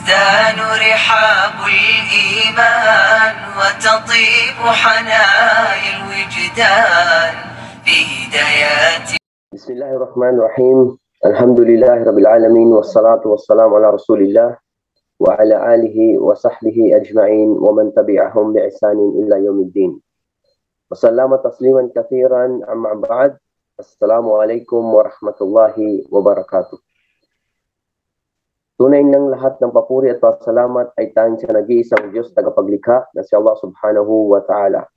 تزدان رحاب الإيمان وتطيب حنايا الوجدان في هدايات. بسم الله الرحمن الرحيم. الحمد لله رب العالمين والصلاة والسلام على رسول الله وعلى آله وصحبه أجمعين ومن تبعهم بإحسان إلى يوم الدين. وسلم تسليما كثيرا أما بعد. السلام عليكم ورحمة الله وبركاته. Tunay ng lahat ng papuri at pasalamat ay tanging sa nag-iisang Diyos tagapaglikha na si Allah subhanahu wa ta'ala.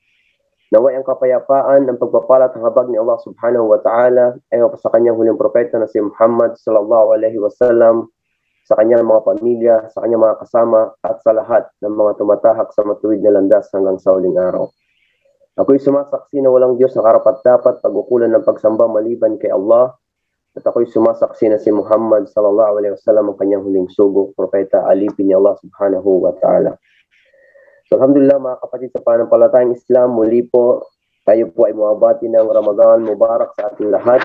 Naway ang kapayapaan ng pagpapala at habag ni Allah subhanahu wa ta'ala ay sa kanyang huling propeta na si Muhammad sallallahu alaihi wasallam, sa kanyang mga pamilya, sa kanyang mga kasama at sa lahat ng mga tumatahak sa matuwid na landas hanggang sa huling araw. Ako'y sumasaksi na walang Diyos na karapat-dapat pag-ukulan ng pagsamba maliban kay Allah. At ako'y sumasaksi na si Muhammad sallallahu alaihi wasallam ang kanyang huling sugo, propeta, alipin ni Allah subhanahu wa ta'ala. So alhamdulillah mga kapatid sa pananampalatayang Islam, muli po tayo po ay mabati ng Ramadan Mubarak sa ating lahat.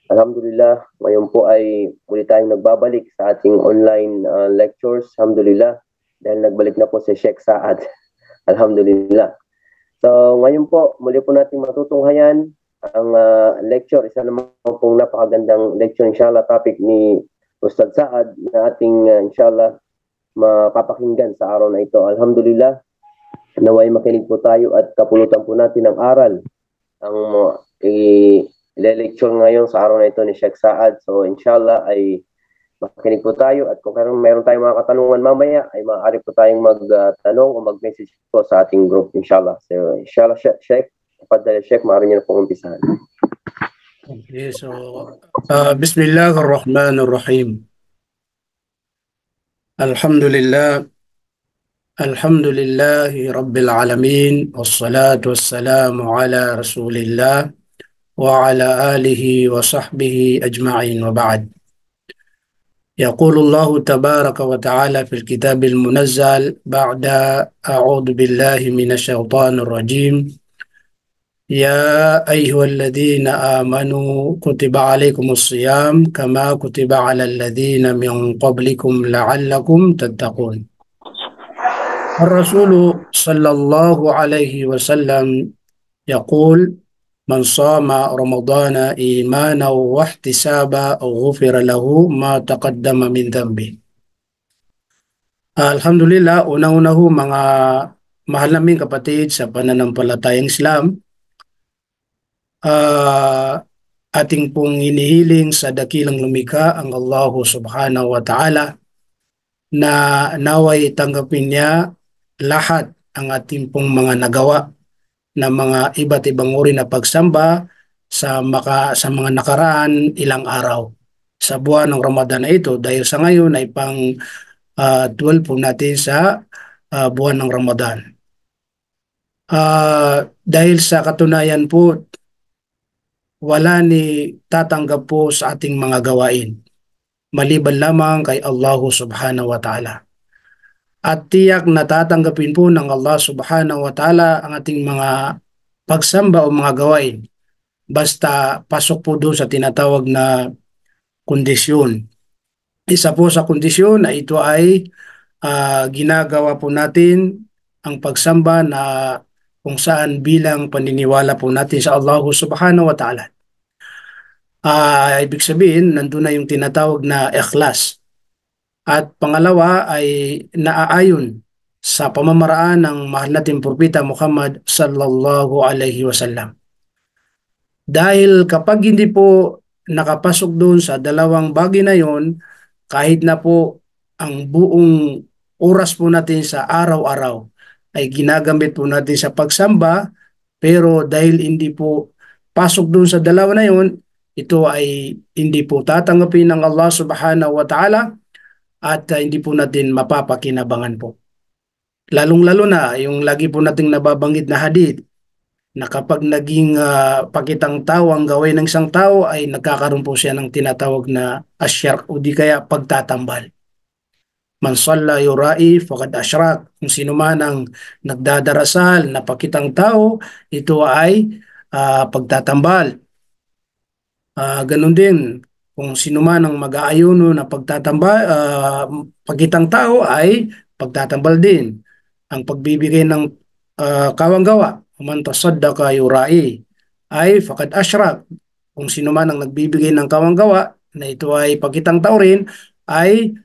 Alhamdulillah, ngayon po ay muli tayong nagbabalik sa ating online lectures. Alhamdulillah, dahil nagbalik na po si Sheikh Saad. Alhamdulillah. So ngayon po, muli po natin matutunghayan ang lecture, isa naman pong napakagandang lecture, inshallah, topic ni Ustad Saad na ating inshallah mapapakinggan sa araw na ito. Alhamdulillah, naway makinig po tayo at kapulutan po natin ang aral ang i-lecture ngayon sa araw na ito ni Sheikh Saad. So inshallah ay makinig po tayo at kung meron tayong mga katanungan mamaya ay maaari po tayong magtanong o mag-message po sa ating group inshallah. So inshallah Sheikh, Fadal Sheikh, maaari niyo na pong umpisahan. Okay, so Bismillahirrahmanirrahim. Alhamdulillahi Rabbil Alamin, wassalatu wassalamu ala Rasulillah wa ala alihi wa sahbihi ajma'in wa ba'd. يقول الله تبارك وتعالى في الكتاب المنزل بعد أعوذ بالله من الشيطان الرجيم يا أيها الذين آمنوا كتب عليكم الصيام كما كتب على الذين من قبلكم لعلكم تتقون. الرسول صلى الله عليه وسلم يقول من صام رمضان إيمانا واحتسابا غفر له ما تقدم من ذنبه. Alhamdulillah, una-una ho mga mahal naming kapatid sa pananampalatayang Islam, ating pong hinihiling sa dakilang lumikha ang Allah subhanahu wa ta'ala na naway tanggapin niya lahat ang ating pong mga nagawa na mga iba't ibang uri na pagsamba sa mga nakaraan ilang araw sa buwan ng Ramadan na ito, dahil sa ngayon ay pang 12 po natin sa buwan ng Ramadan. Dahil sa katunayan po, wala ni tatanggap po sa ating mga gawain maliban lamang kay Allah subhanahu wa ta'ala. At tiyak na tatanggapin po ng Allah subhanahu wa ta'ala ang ating mga pagsamba o mga gawain basta pasok po doon sa tinatawag na kondisyon. Isa po sa kondisyon na ito ay ginagawa po natin ang pagsamba na kung saan bilang paniniwala po natin sa Allah subhanahu wa ta'ala. Ibig sabihin, nandun na yung tinatawag na ikhlas. At pangalawa ay naaayon sa pamamaraan ng mahal nating propeta Muhammad sallallahu alaihi wasallam. Dahil kapag hindi po nakapasok doon sa dalawang bagay na yon, kahit na po ang buong oras po natin sa araw-araw ay ginagamit po natin sa pagsamba, pero dahil hindi po pasok doon sa dalawa na yon, ito ay hindi po tatanggapin ng Allah subhanahu wa ta'ala at hindi po natin mapapakinabangan po. Lalong-lalo na yung lagi po nating nababanggit na hadith na kapag naging pakitang tao ang gawin ng isang tao ay nagkakaroon po siya ng tinatawag na asyark o di kaya pagtatambal. Man salla yurai faqad asyrak. Kung sino man ang nagdadarasal na pakitang tao, ito ay pagtatambal. Ganun din, kung sino man ang mag-aayuno na pagitang tao ay pagtatambal din. Ang pagbibigay ng kawanggawa, man tasaddaqa yurai, ay faqad asyrak. Kung sino man ang nagbibigay ng kawanggawa na ito ay pagitang tao rin, ay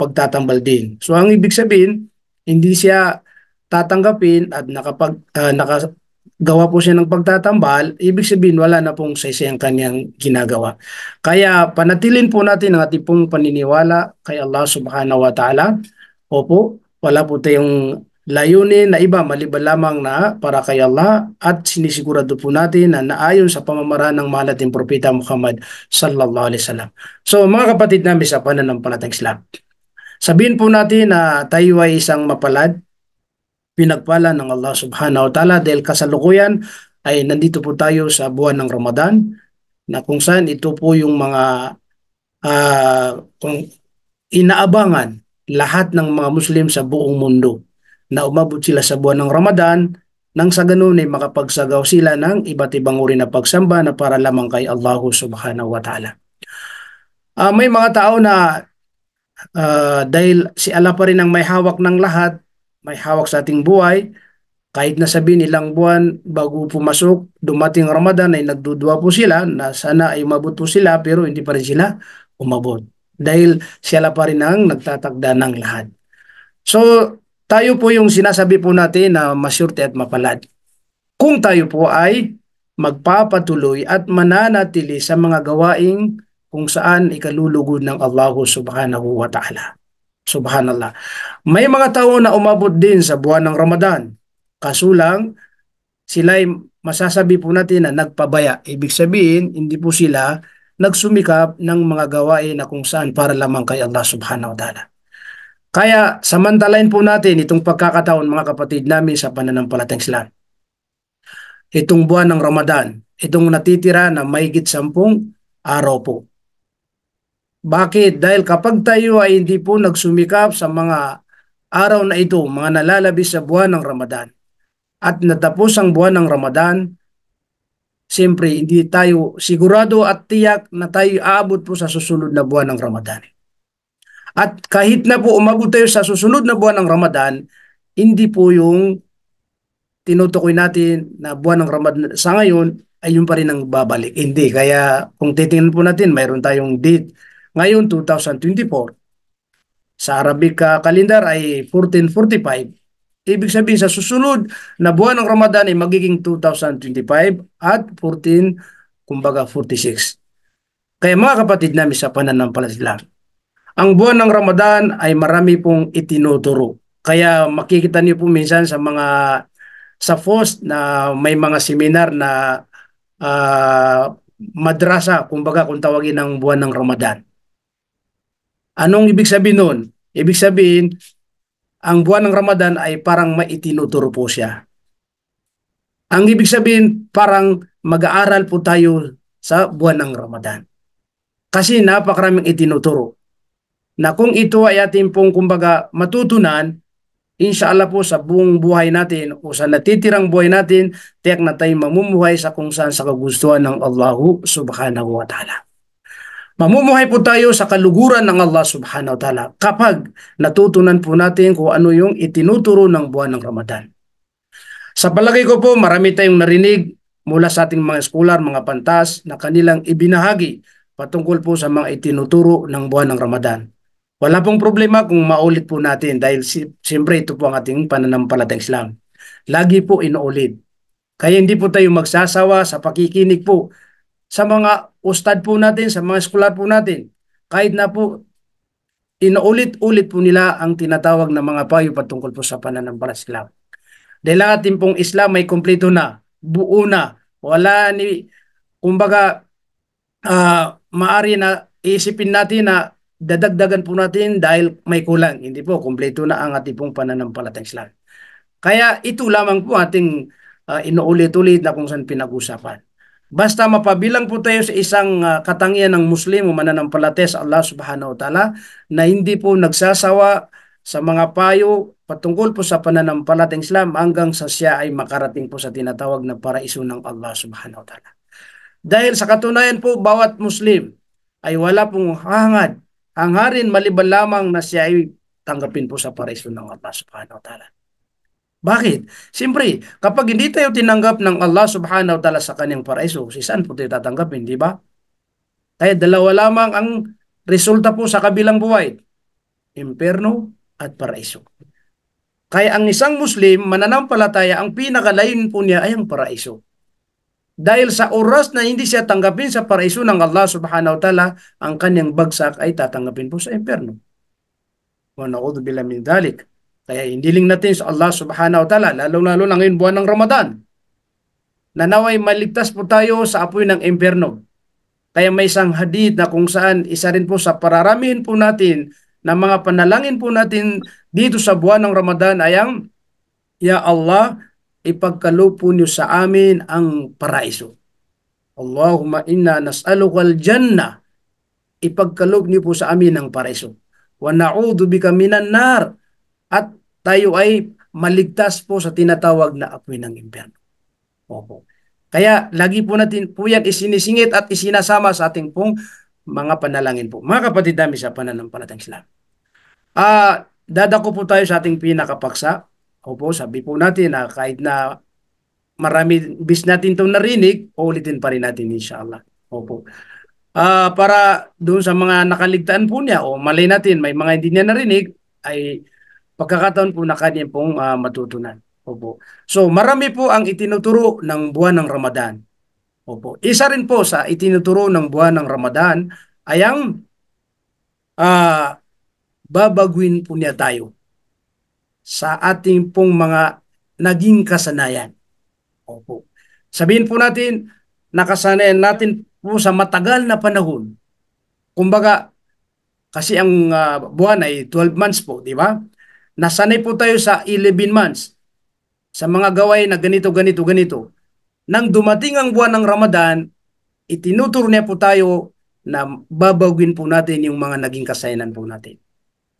pagtatambal din. So ang ibig sabihin, hindi siya tatanggapin at nakagawa po siya ng pagtatambal, ibig sabihin wala na pong saysay ang kanyang ginagawa. Kaya panatilin po natin ang ating pong paniniwala kay Allah subhanahu wa ta'ala. Opo, wala po tayong layunin na iba maliban lamang na para kay Allah, at sinisigurado po natin na naayon sa pamamaraan ng mahal nating propeta Muhammad sallallahu alaihi wasallam. So mga kapatid namin sa pananampalatayang Islam, sabihin po natin na tayo ay isang mapalad, pinagpala ng Allah subhanahu wa ta'ala, dahil kasalukuyan ay nandito po tayo sa buwan ng Ramadan, na kung saan ito po yung mga kung inaabangan lahat ng mga Muslim sa buong mundo, na umabot sila sa buwan ng Ramadan, nang sa ganun ay makapagsagaw sila ng iba't ibang uri na pagsamba na para lamang kay Allah subhanahu wa ta'ala. May mga tao na dahil si Allah pa rin ang may hawak ng lahat, may hawak sa ating buhay, kahit na sabihin ilang buwan bago pumasok, dumating Ramadan, ay nagdudua po sila na sana ay umabot po sila, pero hindi pa rin sila umabot. Dahil sila pa rin ang nagtatakda ng lahat. So, tayo po yung sinasabi po natin na masyurte at mapalad, kung tayo po ay magpapatuloy at mananatili sa mga gawaing kung saan ikalulugod ng Allah subhanahu wa ta'ala. Subhanallah. May mga tao na umabot din sa buwan ng Ramadan, kaso lang sila'y masasabi po natin na nagpabaya. Ibig sabihin, hindi po sila nagsumikap ng mga gawain na kung saan para lamang kay Allah subhanahu wa ta'ala. Kaya samantalain po natin itong pagkakataon, mga kapatid namin sa pananampalatayang Islam. Itong buwan ng Ramadan, itong natitira na mahigit 10 araw po. Bakit? Dahil kapag tayo ay hindi po nagsumikap sa mga araw na ito, mga nalalabis sa buwan ng Ramadan, at natapos ang buwan ng Ramadan, siyempre hindi tayo sigurado at tiyak na tayo aabot po sa susunod na buwan ng Ramadan. At kahit na po umabot tayo sa susunod na buwan ng Ramadan, hindi po yung tinutukoy natin na buwan ng Ramadan sa ngayon ay yung pa rin ang babalik. Hindi. Kaya kung titingnan po natin, mayroon tayong date ngayon, 2024. Sa Arabic calendar ay 1445. Ibig sabihin sa susunod na buwan ng Ramadan ay magiging 2025 at 46. Kaya mga kapatid namin sa pananampalatayang Islam, ang buwan ng Ramadan ay marami pong itinuturo. Kaya makikita niyo po minsan sa post na may mga seminar na madrasa, kumbaga kung tawagin ng buwan ng Ramadan. Anong ibig sabihin nun? Ibig sabihin, ang buwan ng Ramadan ay parang may itinuturo po siya. Ang ibig sabihin, parang mag-aaral po tayo sa buwan ng Ramadan. Kasi napakaraming itinuturo. Na kung ito ay ating pong kumbaga matutunan, inshallah po sa buong buhay natin o sa natitirang buhay natin, tiyak na tayo mamumuhay sa kung saan sa kagustuhan ng Allah subhanahu wa ta'ala. Mamumuhay po tayo sa kaluguran ng Allah subhanahu wa ta'ala kapag natutunan po natin kung ano yung itinuturo ng buwan ng Ramadan. Sa palagay ko po, marami tayong narinig mula sa ating mga eskolar, mga pantas na kanilang ibinahagi patungkol po sa mga itinuturo ng buwan ng Ramadan. Wala pong problema kung maulit po natin dahil siyempre ito po ang ating pananampalatayang Islam. Lagi po inuulit. Kaya hindi po tayo magsasawa sa pakikinig po sa mga ustad po natin, sa mga eskolar po natin. Kahit na po inuulit-ulit po nila ang tinatawag na mga payo patungkol po sa pananampalatayang Islam. Dahil ang ating pong Islam ay kompleto na, buo na. Wala ni, kumbaga, maari na isipin natin na dadagdagan po natin dahil may kulang. Hindi po, kompleto na ang ating pong pananampalatayang Islam. Kaya ito lamang po ating inuulit-ulit na kung saan pinag-usapan. Basta mapabilang po tayo sa isang katangian ng Muslim o mananampalataya sa Allah subhanahu wa ta'ala na hindi po nagsasawa sa mga payo patungkol po sa pananampalatayang Islam hanggang sa siya ay makarating po sa tinatawag na paraiso ng Allah subhanahu wa ta'ala. Dahil sa katunayan po, bawat Muslim ay wala pong hangarin maliban lamang na siya ay tanggapin po sa paraiso ng Allah subhanahu wa ta'ala. Bakit? Siyempre, kapag hindi tayo tinanggap ng Allah subhanahu wa ta'ala sa kanyang paraiso, si saan po tayo tatanggapin, di ba? Kaya dalawa lamang ang resulta po sa kabilang buhay, imperno at paraiso. Kaya ang isang Muslim, mananampalataya, ang pinakalayon po niya ay ang paraiso. Dahil sa oras na hindi siya tanggapin sa paraiso ng Allah subhanahu wa ta'ala, ang kanyang bagsak ay tatanggapin po sa imperno. Wa na'udhu billahi min dhalik. Kaya indiling natin sa Allah subhanahu wa ta'ala, lalong-lalo na ngayon buwan ng Ramadan, na naway maligtas po tayo sa apoy ng imperno. Kaya may isang hadith na kung saan isa rin po sa pararamihin po natin na mga panalangin po natin dito sa buwan ng Ramadan ay ang, Ya Allah, ipagkaloob po niyo sa amin ang paraiso. Allahumma inna nas'aluka al-jannah. Ipagkaloob niyo po sa amin ang paraiso. Wa na'udhu bika minan nar. At tayo ay maligtas po sa tinatawag na apoy ng impyerno. Opo. Kaya lagi po natin po yan isinisingit at isinasama sa ating pong mga panalangin po. Mga kapatid namin sa pananampalatayang Islam. Dadako po tayo sa ating pinakapaksa. Opo, sabi po natin na kahit na marami bis natin itong narinig, ulitin pa rin natin inshallah. Opo. Para doon sa mga nakaligtaan po niya o malay natin may mga hindi niya narinig ay pagkakataon po na kanya pong matutunan. Opo. So marami po ang itinuturo ng buwan ng Ramadan. Opo. Isa rin po sa itinuturo ng buwan ng Ramadan ay ang babaguhin po niya tayo sa ating pong mga naging kasanayan. Opo. Sabihin po natin, nakasanayan natin po sa matagal na panahon. Kumbaga, kasi ang buwan ay 12 months po, di ba? Nasanay po tayo sa 11 months sa mga gawain na ganito. Nang dumating ang buwan ng Ramadan, itinuturo niya po tayo na babawin po natin yung mga naging kasanayan po natin.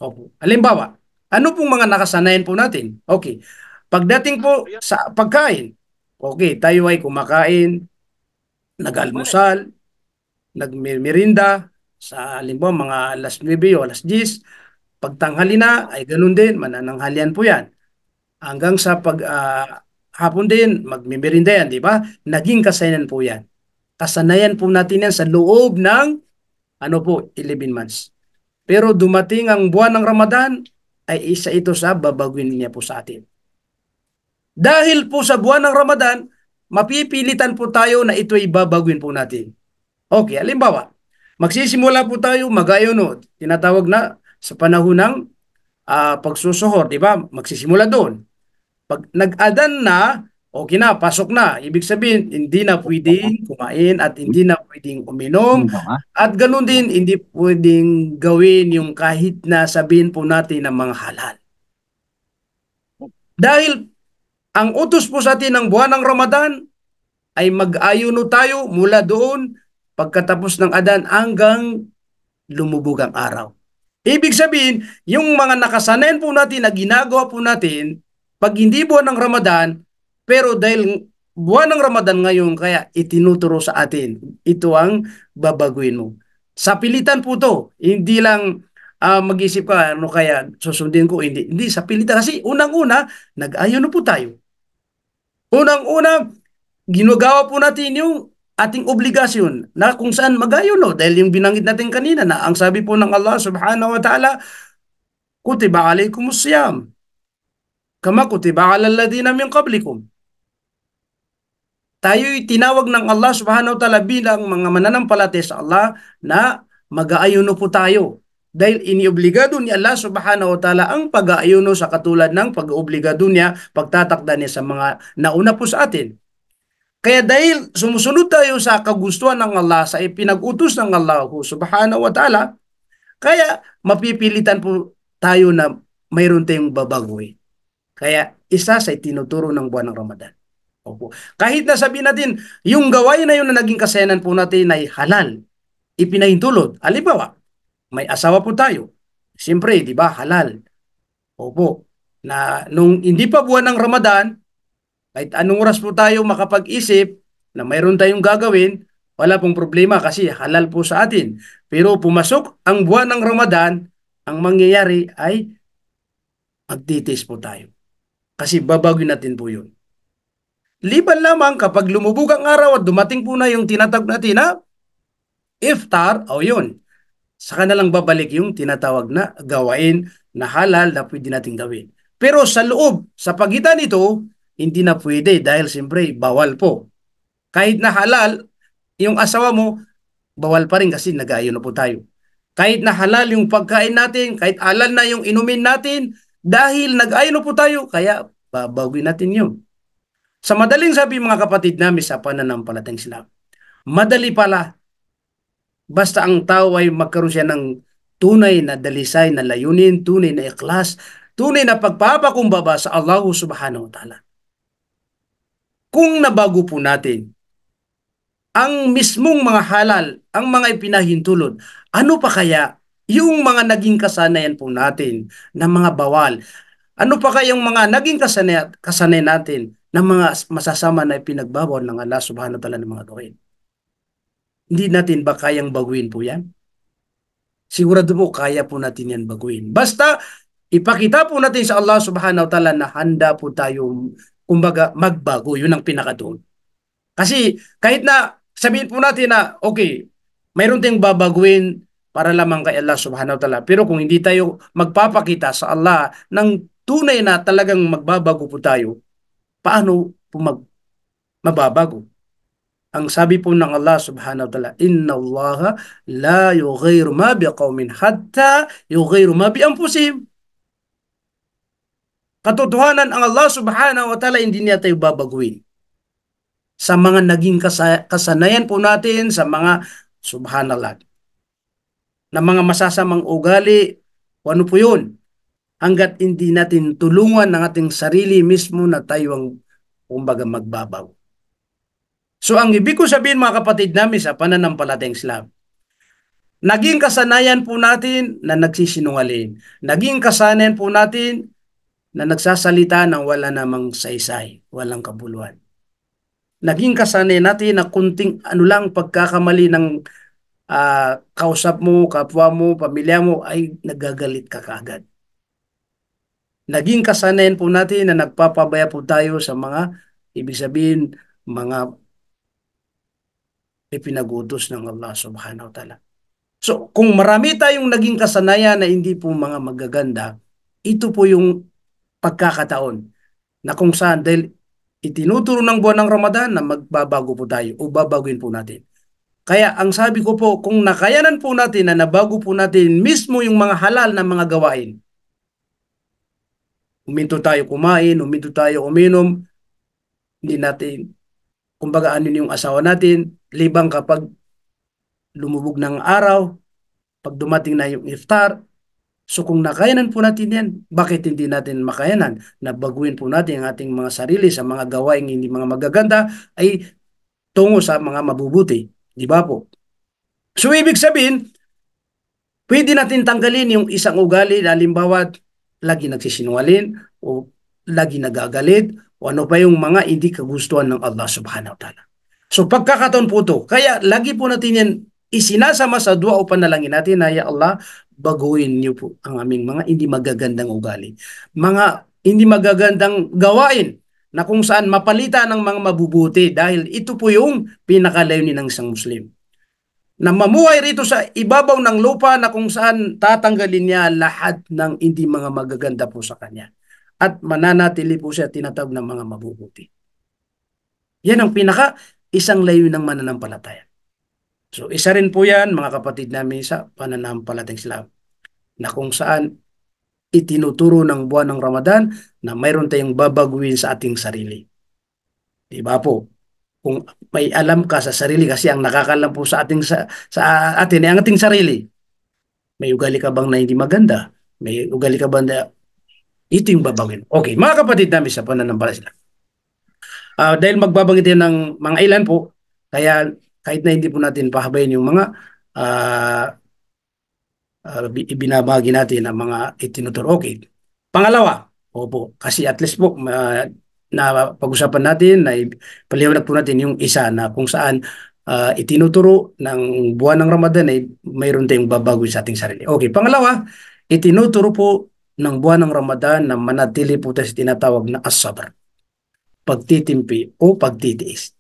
Opo. Halimbawa, ano pong mga nakasanayan po natin? Okay. Pagdating po sa pagkain, okay, tayo ay kumakain, nag-almusal, nagmerinda, sa halimbawa mga alas 9 o alas 10, pagtanghali na ay ganun din, manananghalian po yan. Hanggang sa hapon din, magmimerinda yan, di ba? Naging kasanayan po yan. Kasanayan po natin yan sa loob ng 11 months. Pero dumating ang buwan ng Ramadan, ay isa ito sa babagwin niya po sa atin. Dahil po sa buwan ng Ramadan, mapipilitan po tayo na ito ay babagwin po natin. Okay, halimbawa, magsisimula po tayo mag-ayuno, tinatawag na sa panahon ng pagsusuhor, di ba? Magsisimula doon. Pag nag-adan na, okay na, pasok na. Ibig sabihin, hindi na pwedeng kumain at hindi na pwedeng uminom. At ganun din, hindi pwedeng gawin yung kahit na sabihin po natin ng mga halal. Dahil ang utos po sa atin ng buwan ng Ramadan ay mag-ayuno tayo mula doon pagkatapos ng adan hanggang lumubog ang araw. Ibig sabihin, yung mga nakasanayan po natin na ginagawa po natin pag hindi buwan ng Ramadan, pero dahil buwan ng Ramadan ngayon, kaya itinuturo sa atin, ito ang babaguhin mo. Sa pilitan po to, hindi lang mag-isip ka, ano kaya susundin ko, hindi sa pilitan. Kasi unang-una, nag-ayuno po tayo. Unang-una, ginagawa po natin yung ating obligasyon na kung saan mag-ayuno. Dahil yung binanggit natin kanina na ang sabi po ng Allah subhanahu wa ta'ala, kutiba alaykumus siyam kama kutiba alal ladina min qablikum. Tayo'y tinawag ng Allah subhanahu wa ta'ala bilang mga mananampalataya sa Allah na mag-aayuno po tayo. Dahil iniobligado ni Allah subhanahu wa ta'ala ang pag-aayuno sa katulad ng pag-obligado niya, pagtatakda niya sa mga nauna po sa atin. Kaya dahil sumusunod tayo sa kagustuhan ng Allah, sa ipinag-utos ng Allah subhanahu wa ta'ala, kaya mapipilitan po tayo na mayroon tayong babaguhin. Kaya isa sa itinuturo ng buwan ng Ramadan. Opo. Kahit na sabihin natin, yung gawain na yun na naging kasayanan po natin ay halal, ipinahintulot. Halimbawa, may asawa po tayo. Siyempre, di ba, halal. Opo. Na nung hindi pa buwan ng Ramadan, kahit anong oras po tayo makapag-isip na mayroon tayong gagawin, wala pong problema kasi halal po sa atin. Pero pumasok ang buwan ng Ramadan, ang mangyayari ay magtitis po tayo. Kasi babagin natin po yun. Liban lamang kapag lumubog ang araw at dumating po na yung tinatawag natin na iftar, o yun, saka na lang babalik yung tinatawag na gawain na halal na pwede nating gawin. Pero sa loob, sa pagitan nito, hindi na pwede dahil siyempre bawal po. Kahit na halal, yung asawa mo, bawal pa rin kasi nag-aayon na po tayo. Kahit na halal yung pagkain natin, kahit halal na yung inumin natin, dahil nag-aayon na po tayo, kaya babawin natin yun. Sa madaling sabi mga kapatid namin sa pananampalatayang Islam, madali pala basta ang tao ay magkaroon siya ng tunay na dalisay na layunin, tunay na ikhlas, tunay na pagpapakumbaba sa Allah subhanahu wa ta'ala. Kung nabago po natin ang mismong mga halal, ang mga ipinahintulot, ano pa kaya yung mga naging kasanayan po natin na mga bawal? Ano pa kayang mga naging kasanayan natin ng mga masasama na ipinagbawal ng Allah subhanahu wa ta'ala ng mga gawin? Hindi natin ba kayang baguhin po yan? Sigurado po kaya po natin yan baguhin. Basta ipakita po natin sa Allah subhanahu wa ta'ala na handa po tayo kumbaga magbago. Yun ang pinakadoon. Kasi kahit na sabihin po natin na okay, mayroon tayong babaguhin para lamang kay Allah subhanahu wa ta'ala. Pero kung hindi tayo magpapakita sa Allah ng tunay na talagang magbabago po tayo, paano po mababago? Ang sabi po ng Allah subhanahu wa ta'ala, Inna Allah la yughayru ma biqawmin hatta yughayru ma bi anfusihim. Katotohanan, ang Allah subhanahu wa ta'ala hindi niya tayo babaguhin. Sa mga naging kasanayan po natin, sa mga subhanallah, na mga masasamang ugali, ano po yun? Hanggat hindi natin tulungan ng ating sarili mismo na tayo ang kumbaga magbabago. So ang ibig ko sabihin mga kapatid namin sa pananampalatayang Islam, naging kasanayan po natin na nagsisinungaling. Naging kasanayan po natin na nagsasalita ng wala namang saysay, walang kabuluhan. Naging kasanayan natin na kunting ano lang pagkakamali ng kausap mo, kapwa mo, pamilya mo ay nagagalit ka kaagad. Naging kasanayan po natin na nagpapabaya po tayo sa mga, ibig sabihin, mga ipinag-utos ng Allah subhanahu wa ta'ala. So, kung marami tayong naging kasanayan na hindi po mga magaganda, ito po yung pagkakataon na kung saan dahil itinuturo ng buwan ng Ramadan na magbabago po tayo o babaguin po natin. Kaya ang sabi ko po, kung nakayanan po natin na nabago po natin mismo yung mga halal na mga gawain, uminto tayo kumain, uminto tayo uminom, hindi natin, kumbaga ano yung asawa natin, libang kapag lumubog ng araw, pag dumating na yung iftar. So kung nakayanan po natin yan, bakit hindi natin makayanan na baguhin po natin ang ating mga sarili sa mga gawain hindi mga magaganda ay tungo sa mga mabubuti. Di ba po? So ibig sabihin, pwede natin tanggalin yung isang ugali na halimbawa lagi nagsisinungaling o lagi nagagalit o ano pa yung mga hindi kagustuhan ng Allah subhanahu wa ta'ala. So pagkakataon po ito, kaya lagi po natin yan isinasama sa dua o panalangin natin na ya Allah, baguhin niyo po ang aming mga hindi magagandang ugali. Mga hindi magagandang gawain na kung saan mapalitan ng mga mabubuti dahil ito po yung pinakalayunin ng isang Muslim. Na mamuhay rito sa ibabaw ng lupa na kung saan tatanggalin niya lahat ng hindi mga magaganda po sa kanya. At mananatili po siya tinatawag ng mga mabubuti. Yan ang pinaka isang layunin ng mananampalataya. So isa rin po yan mga kapatid namin sa pananampalatayang Islam na kung saan itinuturo ng buwan ng Ramadan na mayroon tayong babaguhin sa ating sarili. Diba po? Kung may alam ka sa sarili kasi ang nakakalam po sa ating sa atin ay ang ating sarili. May ugali ka bang na hindi maganda? May ugali ka bang na ito yung babaguhin? Okay, mga kapatid namin sa pananampalataya. Dahil magbabanggit din ng mga ilan po, kaya kahit na hindi po natin pahabayin yung mga ibinabahagi natin ang mga itinuturo. Okay. Pangalawa, opo, kasi at least po na pag-usapan natin, na paliwanag po natin yung isa na kung saan itinuturo ng buwan ng Ramadan ay mayroon tayong babago sa ating sarili. Okay, pangalawa, itinuturo po ng buwan ng Ramadan na manatili po tayo sa tinatawag na as-sabr, pagtitimpi o pagtitiis.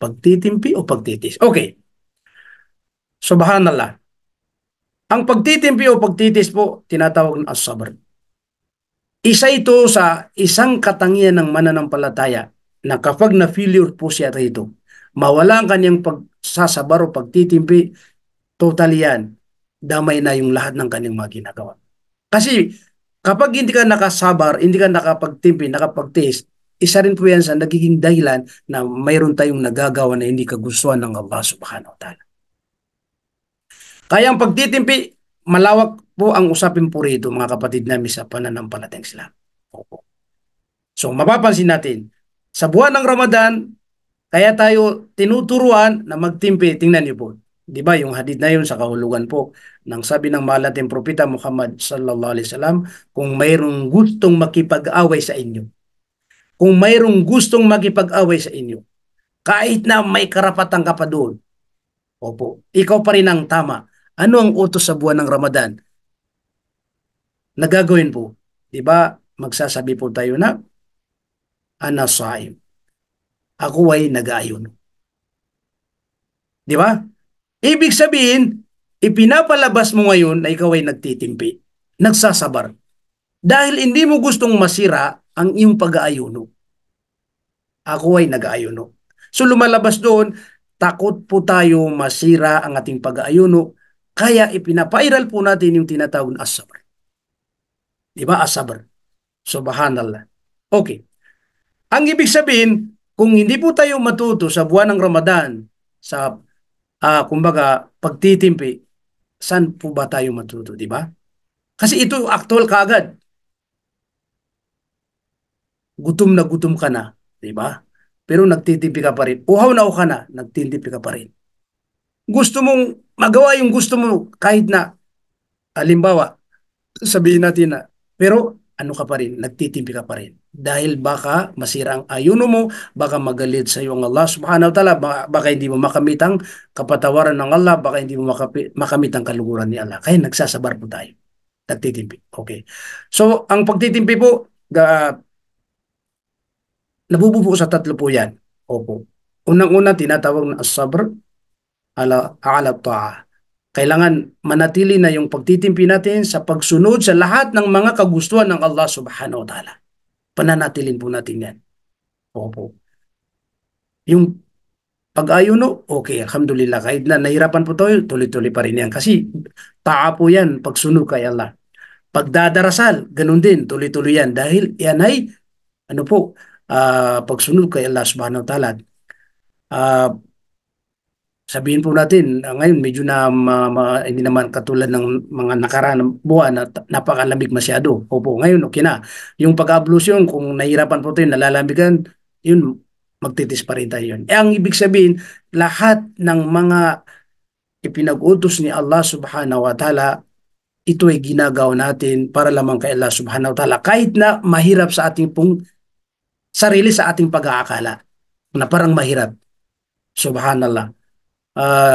Pagtitimpi o pagtitiis. Okay, subhanallah. Ang pagtitimpi o pagtitiis po, tinatawag na as-sabr. Isa ito sa isang katangian ng mananampalataya na kapag na-failure po siya rito, mawala ang kanyang pagsasabar o pagtitimpi, total yan, damay na yung lahat ng kanyang mga ginagawa. Kasi kapag hindi ka nakasabar, hindi ka nakapagtimpi, nakapagtiis, isa rin po yan sa nagiging dahilan na mayroon tayong nagagawa na hindi kagustuhan ng Allah subhanahu wa ta'ala. Kaya ang pagtitimpi, malawak po ang usapin po rito, mga kapatid namin sa pananampalatayang Islam. Opo. So mapapansin natin, sa buwan ng Ramadan, kaya tayo tinuturuan na magtimpi. Tingnan niyo po. Di ba yung hadith na yun sa kahulugan po nang sabi ng mahal nating propeta Muhammad sallallahu alaihi wasallam, kung mayroong gustong makipag-away sa inyo, kung mayroong gustong makipag-away sa inyo, kahit na may karapatan ka pa doon, opo, ikaw pa rin ang tama. Ano ang utos sa buwan ng Ramadan? Nagagawin po. Di ba? Magsasabi po tayo na, ana saim. Ako ay nag-aayon. Di ba? Ibig sabihin, ipinapalabas mo ngayon na ikaw ay nagtitimpi, nagsasabar. Dahil hindi mo gustong masira ang iyong pag-aayuno. Ako ay nag-aayuno. So lumalabas doon, takot po tayo masira ang ating pag-aayuno, kaya ipinapairal po natin yung tinatawag na as-sabr. Di ba? As-sabr. Subhanallah. Okay. Ang ibig sabihin, kung hindi po tayo matuto sa buwan ng Ramadan, sa kumbaga, pagtitimpi, saan po ba tayo matuto, di ba? Kasi ito actual kaagad. Gutom na gutom ka na, di ba? Pero nagtitimpi ka pa rin. Uhaw na uhaw ka na, nagtitimpi ka pa rin. Gusto mong magawa yung gusto mo kahit na, halimbawa, sabihin natin na, pero ano ka pa rin, nagtitimpi ka pa rin. Dahil baka masira ang ayuno mo, baka magalit sa iyo ang Allah subhanahu wa ta'ala, baka hindi mo makamit ang kapatawaran ng Allah, baka hindi mo makamit ang kaluguran ni Allah. Kaya nagsasabar po tayo. Nagtitimpi. Okay. So, ang pagtitimpi po, nabubuo sa tatlo po yan. Opo. Unang-una, tinatawag na as-sabr ala ta'a. Kailangan manatili na yung pagtitimpi natin sa pagsunod sa lahat ng mga kagustuhan ng Allah subhanahu wa ta'ala. Pananatilin po natin yan. Opo. Yung pag-ayuno, okay, alhamdulillah. Kahit na nahirapan po tayo, tuloy-tuloy pa rin yan. Kasi taa po yan, pagsunod kay Allah. Pagdadarasal, ganun din, tuloy-tuloy yan. Dahil yan ay, ano po, pagsunod kay Allah subhanahu wa ta'ala. Sabihin po natin, ngayon medyo na hindi naman katulad ng mga nakaraan buwan na napakalamig masyado. Opo, ngayon okay na. Yung pag-ablusyon, kung nahirapan po tayo, nalalambigan, yun, magtitis pa rin tayo yun. Ang ibig sabihin, lahat ng mga ipinag-utos ni Allah subhanahu wa ta'ala, ito ay ginagawa natin para lamang kay Allah subhanahu wa ta'ala. Kahit na mahirap sa ating pong sarili, sa ating pag-aakala, na parang mahirap. Subhanallah.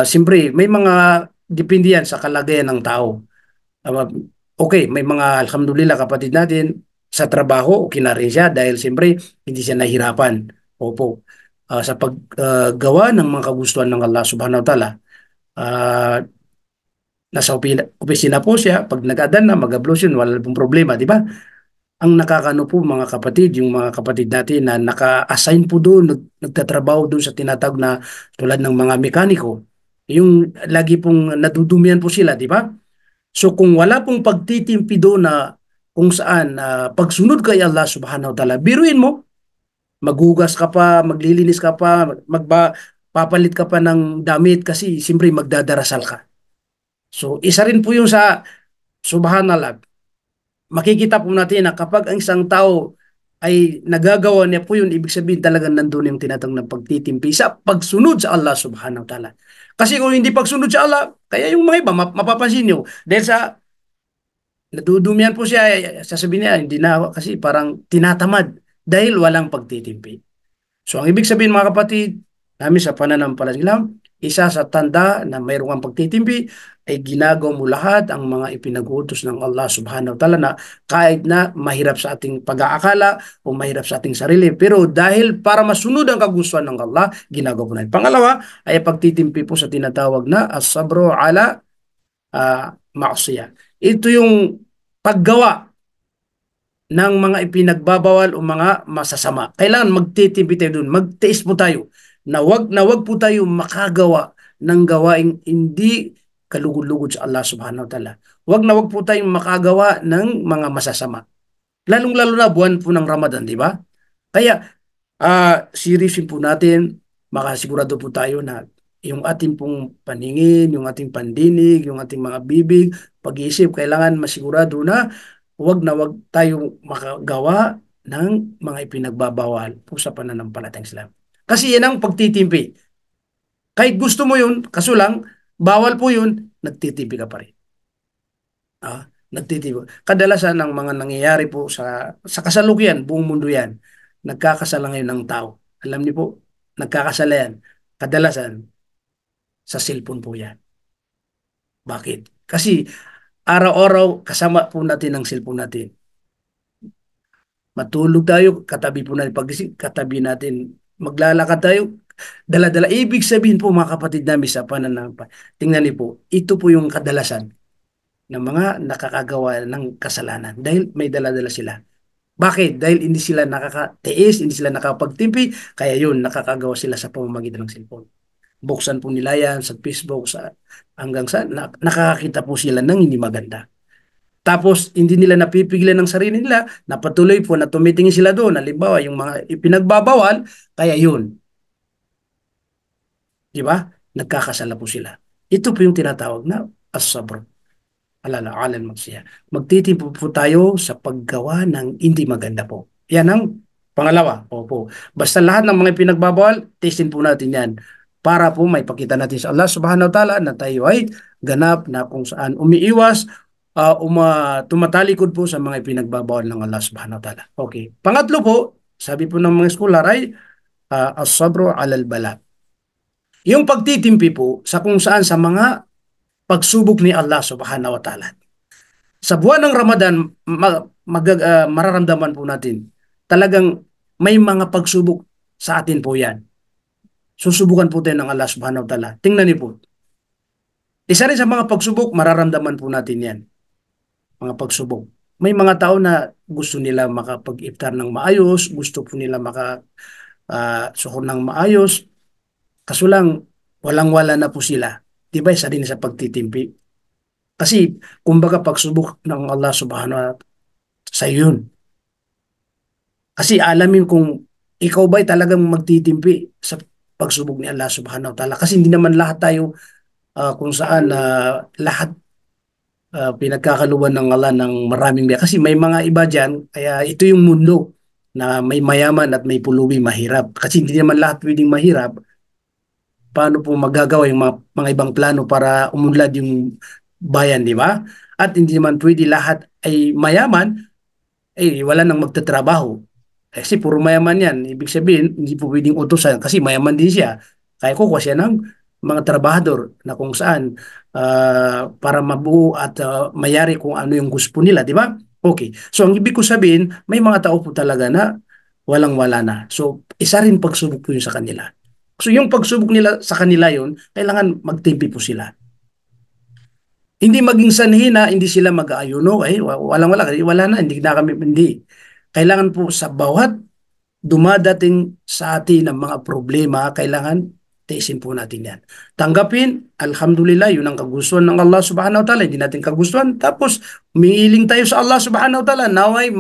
Siyempre, may mga depende yan sa kalagayan ng tao. Okay, may mga alhamdulillah kapatid natin sa trabaho, okay na rin siya dahil siyempre hindi siya nahirapan. Opo. Sa paggawa ng mga kagustuhan ng Allah subhanahu wa ta'ala. Nasa opisina po siya, pag nag-adan na, mag-ablution, wala pong problema, di ba? Ang nakakano po mga kapatid, yung mga kapatid natin na naka-assign po doon, nagtatrabaho doon sa tinatawag na tulad ng mga mekaniko, yung lagi pong nadudumihan po sila, di ba? So kung wala pong pagtitimpi doon na kung saan pagsunod kay Allah subhanahu wa ta'ala, biruin mo, maghugas ka pa, maglilinis ka pa, papalit ka pa ng damit kasi siyempre magdadarasal ka. So isa rin po yung sa subhanallah, makikita po natin na kapag ang isang tao ay nagagawa niya po yun, ibig sabihin talagang nandun yung tinatawag ng pagtitimpi sa pagsunod sa Allah subhanahu wa ta'ala. Kasi kung hindi pagsunod sa Allah, kaya yung mga iba, mapapansin nyo, dahil sa nadudumihan po siya, sasabihin niya, hindi na kasi parang tinatamad dahil walang pagtitimpi. So ang ibig sabihin mga kapatid, namin sa pananampalatayang Islam, isa sa tanda na mayroong kang pagtitimpi ay ginagawa mo lahat ang mga ipinag-utos ng Allah subhanahu wa ta'ala na kahit na mahirap sa ating pag-aakala o mahirap sa ating sarili. Pero dahil para masunod ang kagustuhan ng Allah, ginagawa po natin. Pangalawa ay pagtitimpi po sa tinatawag na as-sabru ala ma'asiyah. Ito yung paggawa ng mga ipinagbabawal o mga masasama. Kailangan magtitimpi tayo dun, magtiis po tayo na wag po tayo makagawa ng gawaing hindi kalugod-lugod sa Allah subhanahu wa ta'ala. Wag na wag po tayong makagawa ng mga masasama. Lalong-lalo na buwan po ng Ramadan, di ba? Kaya, seriously po natin, makasigurado po tayo na yung ating pong paningin, yung ating pandinig, yung ating mga bibig, pag-iisip, kailangan masigurado na wag tayo makagawa ng mga ipinagbabawal po sa pananampalatayang Islam. Kasi yan ang pagtitimpi. Kahit gusto mo yun, kaso lang, bawal po yun, nagtitimpi ka pa rin. Nagtitibo. Kadalasan ng mga nangyayari po sa kasalukuyan, buong mundo yan, nagkakasala ngayon ng tao. Alam niyo po, nagkakasala yan. Kadalasan, sa cellphone po yan. Bakit? Kasi araw-araw kasama po natin ang cellphone natin. Matulog tayo, katabi po natin. Pagising, katabi natin. Maglalakad tayo, dala-dala. Ibig sabihin po mga kapatid namin sa pananampalataya. Tingnan niyo po, ito po yung kadalasan ng mga nakakagawa ng kasalanan dahil may dala-dala sila. Bakit? Dahil hindi sila nakakatiis, hindi sila nakapagtimpi, kaya yun, nakakagawa sila sa pamamagitan ng cellphone. Buksan po nila yan sa Facebook, hanggang sa nakakakita po sila ng hindi maganda. Tapos, hindi nila napipigilan ng sarili nila, napatuloy po na tumitingin sila doon. Halimbawa, yung mga ipinagbabawal, kaya yun. Di ba? Nagkakasala po sila. Ito po yung tinatawag na as-sabr. Magtitimpo po tayo sa paggawa ng hindi maganda po. Yan ang pangalawa. Opo. Basta lahat ng mga pinagbabawal, testin po natin yan para po may pakita natin sa Allah subhanahu wa ta'ala na tayo ay ganap na kung saan umiiwas, tumatalikod po sa mga pinagbabawal ng Allah subhanahu wa ta'ala. Okay. Pangatlo po, sabi po ng mga scholar ay as-sabru alal bala. Yung pagtitimpi po sa kung saan sa mga pagsubok ni Allah subhanahu wa ta'ala. Sa buwan ng Ramadan, mararamdaman po natin, talagang may mga pagsubok sa atin po yan. Susubukan po tayo ng Allah subhanahu wa ta'ala. Tingnan niyo po. Isa rin sa mga pagsubok, mararamdaman po natin yan. Mga pagsubok. May mga tao na gusto nila makapag-iftar ng maayos, gusto po nila suhon ng maayos, kaso lang, walang-wala na po sila. Diba isa din sa pagtitimpi? Kasi, kumbaga pagsubok ng Allah subhanahu wa ta'ala sa yun. Kasi alamin kung ikaw ba'y talagang magtitimpi sa pagsubok ni Allah subhanahu wa ta'ala. Kasi hindi naman lahat tayo kung saan lahat pinagkakaluan ng Allah ng maraming biya. Kasi may mga iba dyan, kaya ito yung mundo na may mayaman at may pulubi mahirap. Kasi hindi naman lahat pwedeng mahirap. Paano po magagawa yung mga ibang plano para umunlad yung bayan, di ba? At hindi naman pwede lahat ay mayaman, wala nang magtatrabaho. Kasi puro mayaman yan. Ibig sabihin, hindi po pwedeng utusan kasi mayaman din siya. Kaya kukuha siya ng mga trabahador na kung saan para mabuo at mayari kung ano yung gusto nila, di ba? Okay. So, ang ibig ko sabihin, may mga tao po talaga na walang-wala na. So, isa rin pagsubok po yun sa kanila. So yung pagsubok nila sa kanila yon, kailangan magtimpi po sila. Hindi maging sanhi na hindi sila mag-aayuno, wala na, hindi. Kailangan po sa bawat dumadating sa atin ng mga problema, kailangan tiisin po natin yan. Tanggapin, alhamdulillah, yun ang kagustuhan ng Allah subhanahu wa ta'ala, hindi natin kagustuhan. Tapos, umiiling tayo sa Allah subhanahu wa ta'ala, naway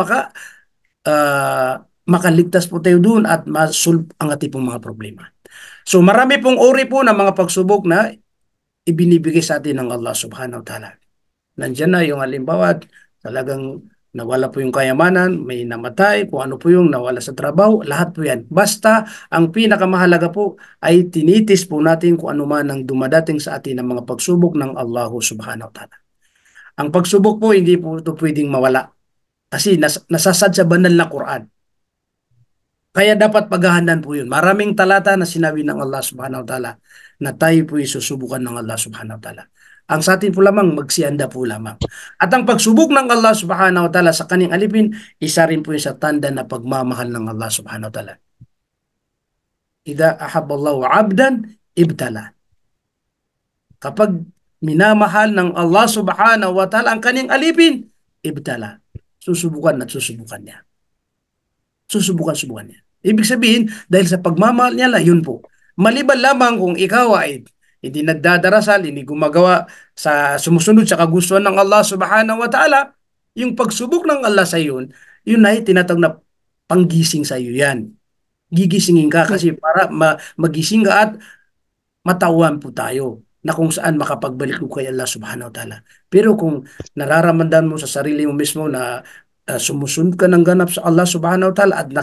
makaligtas po tayo doon at masolve ang ating pong mga problema. So marami pong uri po ng mga pagsubok na ibinibigay sa atin ng Allah subhanahu wa ta'ala. Nandiyan na yung halimbawa, talagang nawala po yung kayamanan, may namatay, kung ano po yung nawala sa trabaho, lahat po yan. Basta ang pinakamahalaga po ay tinitis po natin kung ano man ang dumadating sa atin ng mga pagsubok ng Allah subhanahu wa ta'ala. Ang pagsubok po, hindi po ito pwedeng mawala. Kasi nasasad sa banal na Quran. Kaya dapat paghahandaan po yun. Maraming talata na sinabi ng Allah subhanahu wa ta'ala na tayo po susubukan ng Allah subhanahu wa ta'ala. Ang sa atin po lamang, magsihanda po lamang. At ang pagsubok ng Allah subhanahu wa ta'ala sa kanyang alipin, isa rin po yun sa tanda na pagmamahal ng Allah subhanahu wa ta'ala. Idha ahabballahu abdan, ibtala. Kapag minamahal ng Allah subhanahu wa ta'ala ang kanyang alipin, ibtala. Susubukan at susubukan niya. Susubukan niya. Ibig sabihin, dahil sa pagmamahal niya lang, yun po. Maliban lamang kung ikaw ay hindi nagdadarasal, hindi gumagawa sa sumusunod sa kagustuhan ng Allah subhanahu wa ta'ala, yung pagsubok ng Allah sa yun, yun ay tinatawag na panggising sa iyo yan. Gigisingin ka kasi para magising ka at matawan po tayo na kung saan makapagbalik ko kay Allah subhanahu wa ta'ala. Pero kung nararamdaman mo sa sarili mo mismo na sumusunod ka ng ganap sa Allah subhanahu wa ta'ala at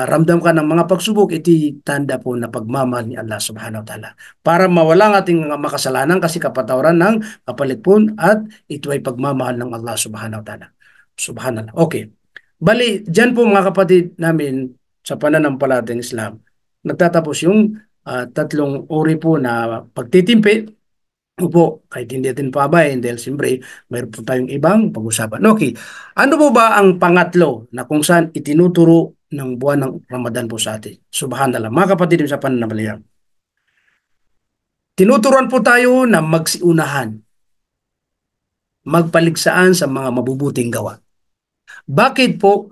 ramdam ka ng mga pagsubok, iti tanda po na pagmamahal ni Allah subhanahu wa ta'ala. Para mawala ang ating mga makasalanan kasi kapatawaran ng kapalit po at ito ay pagmamahal ng Allah subhanahu wa ta'ala. Subhanallah. Okay. Bali, dyan po mga kapatid namin sa pananampalatayang Islam, nagtatapos yung tatlong uri po na pagtitimpi. Opo, kahit hindi natin pabayin dahil siyempre mayroon po tayong ibang pag-usapan. Okay, ano po ba ang pangatlo na kung saan itinuturo ng buwan ng Ramadan po sa atin? Subhanallah, mga kapatid sa pananampalataya. Tinuturuan po tayo na magsiunahan, magpaligsaan sa mga mabubuting gawa. Bakit po?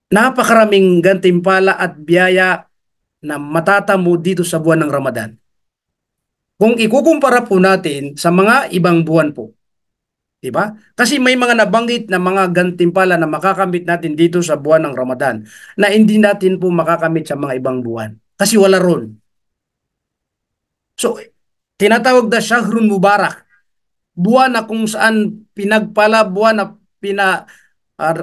Napakaraming gantimpala at biyaya na matatamo dito sa buwan ng Ramadan. Kung ikukumpara po natin sa mga ibang buwan po. Diba? Kasi may mga nabanggit na mga gantimpala na makakamit natin dito sa buwan ng Ramadan na hindi natin po makakamit sa mga ibang buwan. Kasi wala ron. So, tinatawag na Shahrun Mubarak. Buwan na kung saan pinagpala, buwan na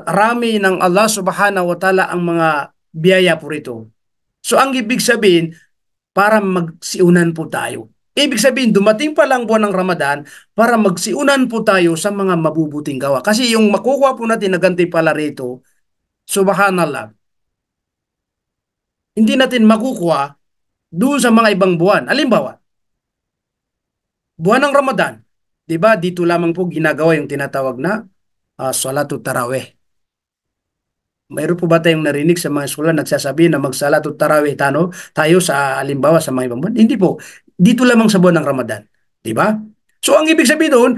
rami ng Allah subhanahu wa ta'ala ang mga biyaya po rito. So, ang ibig sabihin, para magsiunan po tayo. Ibig sabihin, dumating pa lang buwan ng Ramadan para magsiunan po tayo sa mga mabubuting gawa. Kasi yung makukuha po natin na gantimpala rito, subhanallah, hindi natin makukuha doon sa mga ibang buwan. Halimbawa, buwan ng Ramadan, di ba, dito lamang po ginagawa yung tinatawag na Salatul Tarawih. Mayroon po ba tayong narinig sa mga eskwela nagsasabi na mag-Salatul Tarawih tayo sa halimbawa sa mga ibang buwan? Hindi po. Dito lamang sa buwan ng Ramadan. Di ba? So, ang ibig sabihin doon,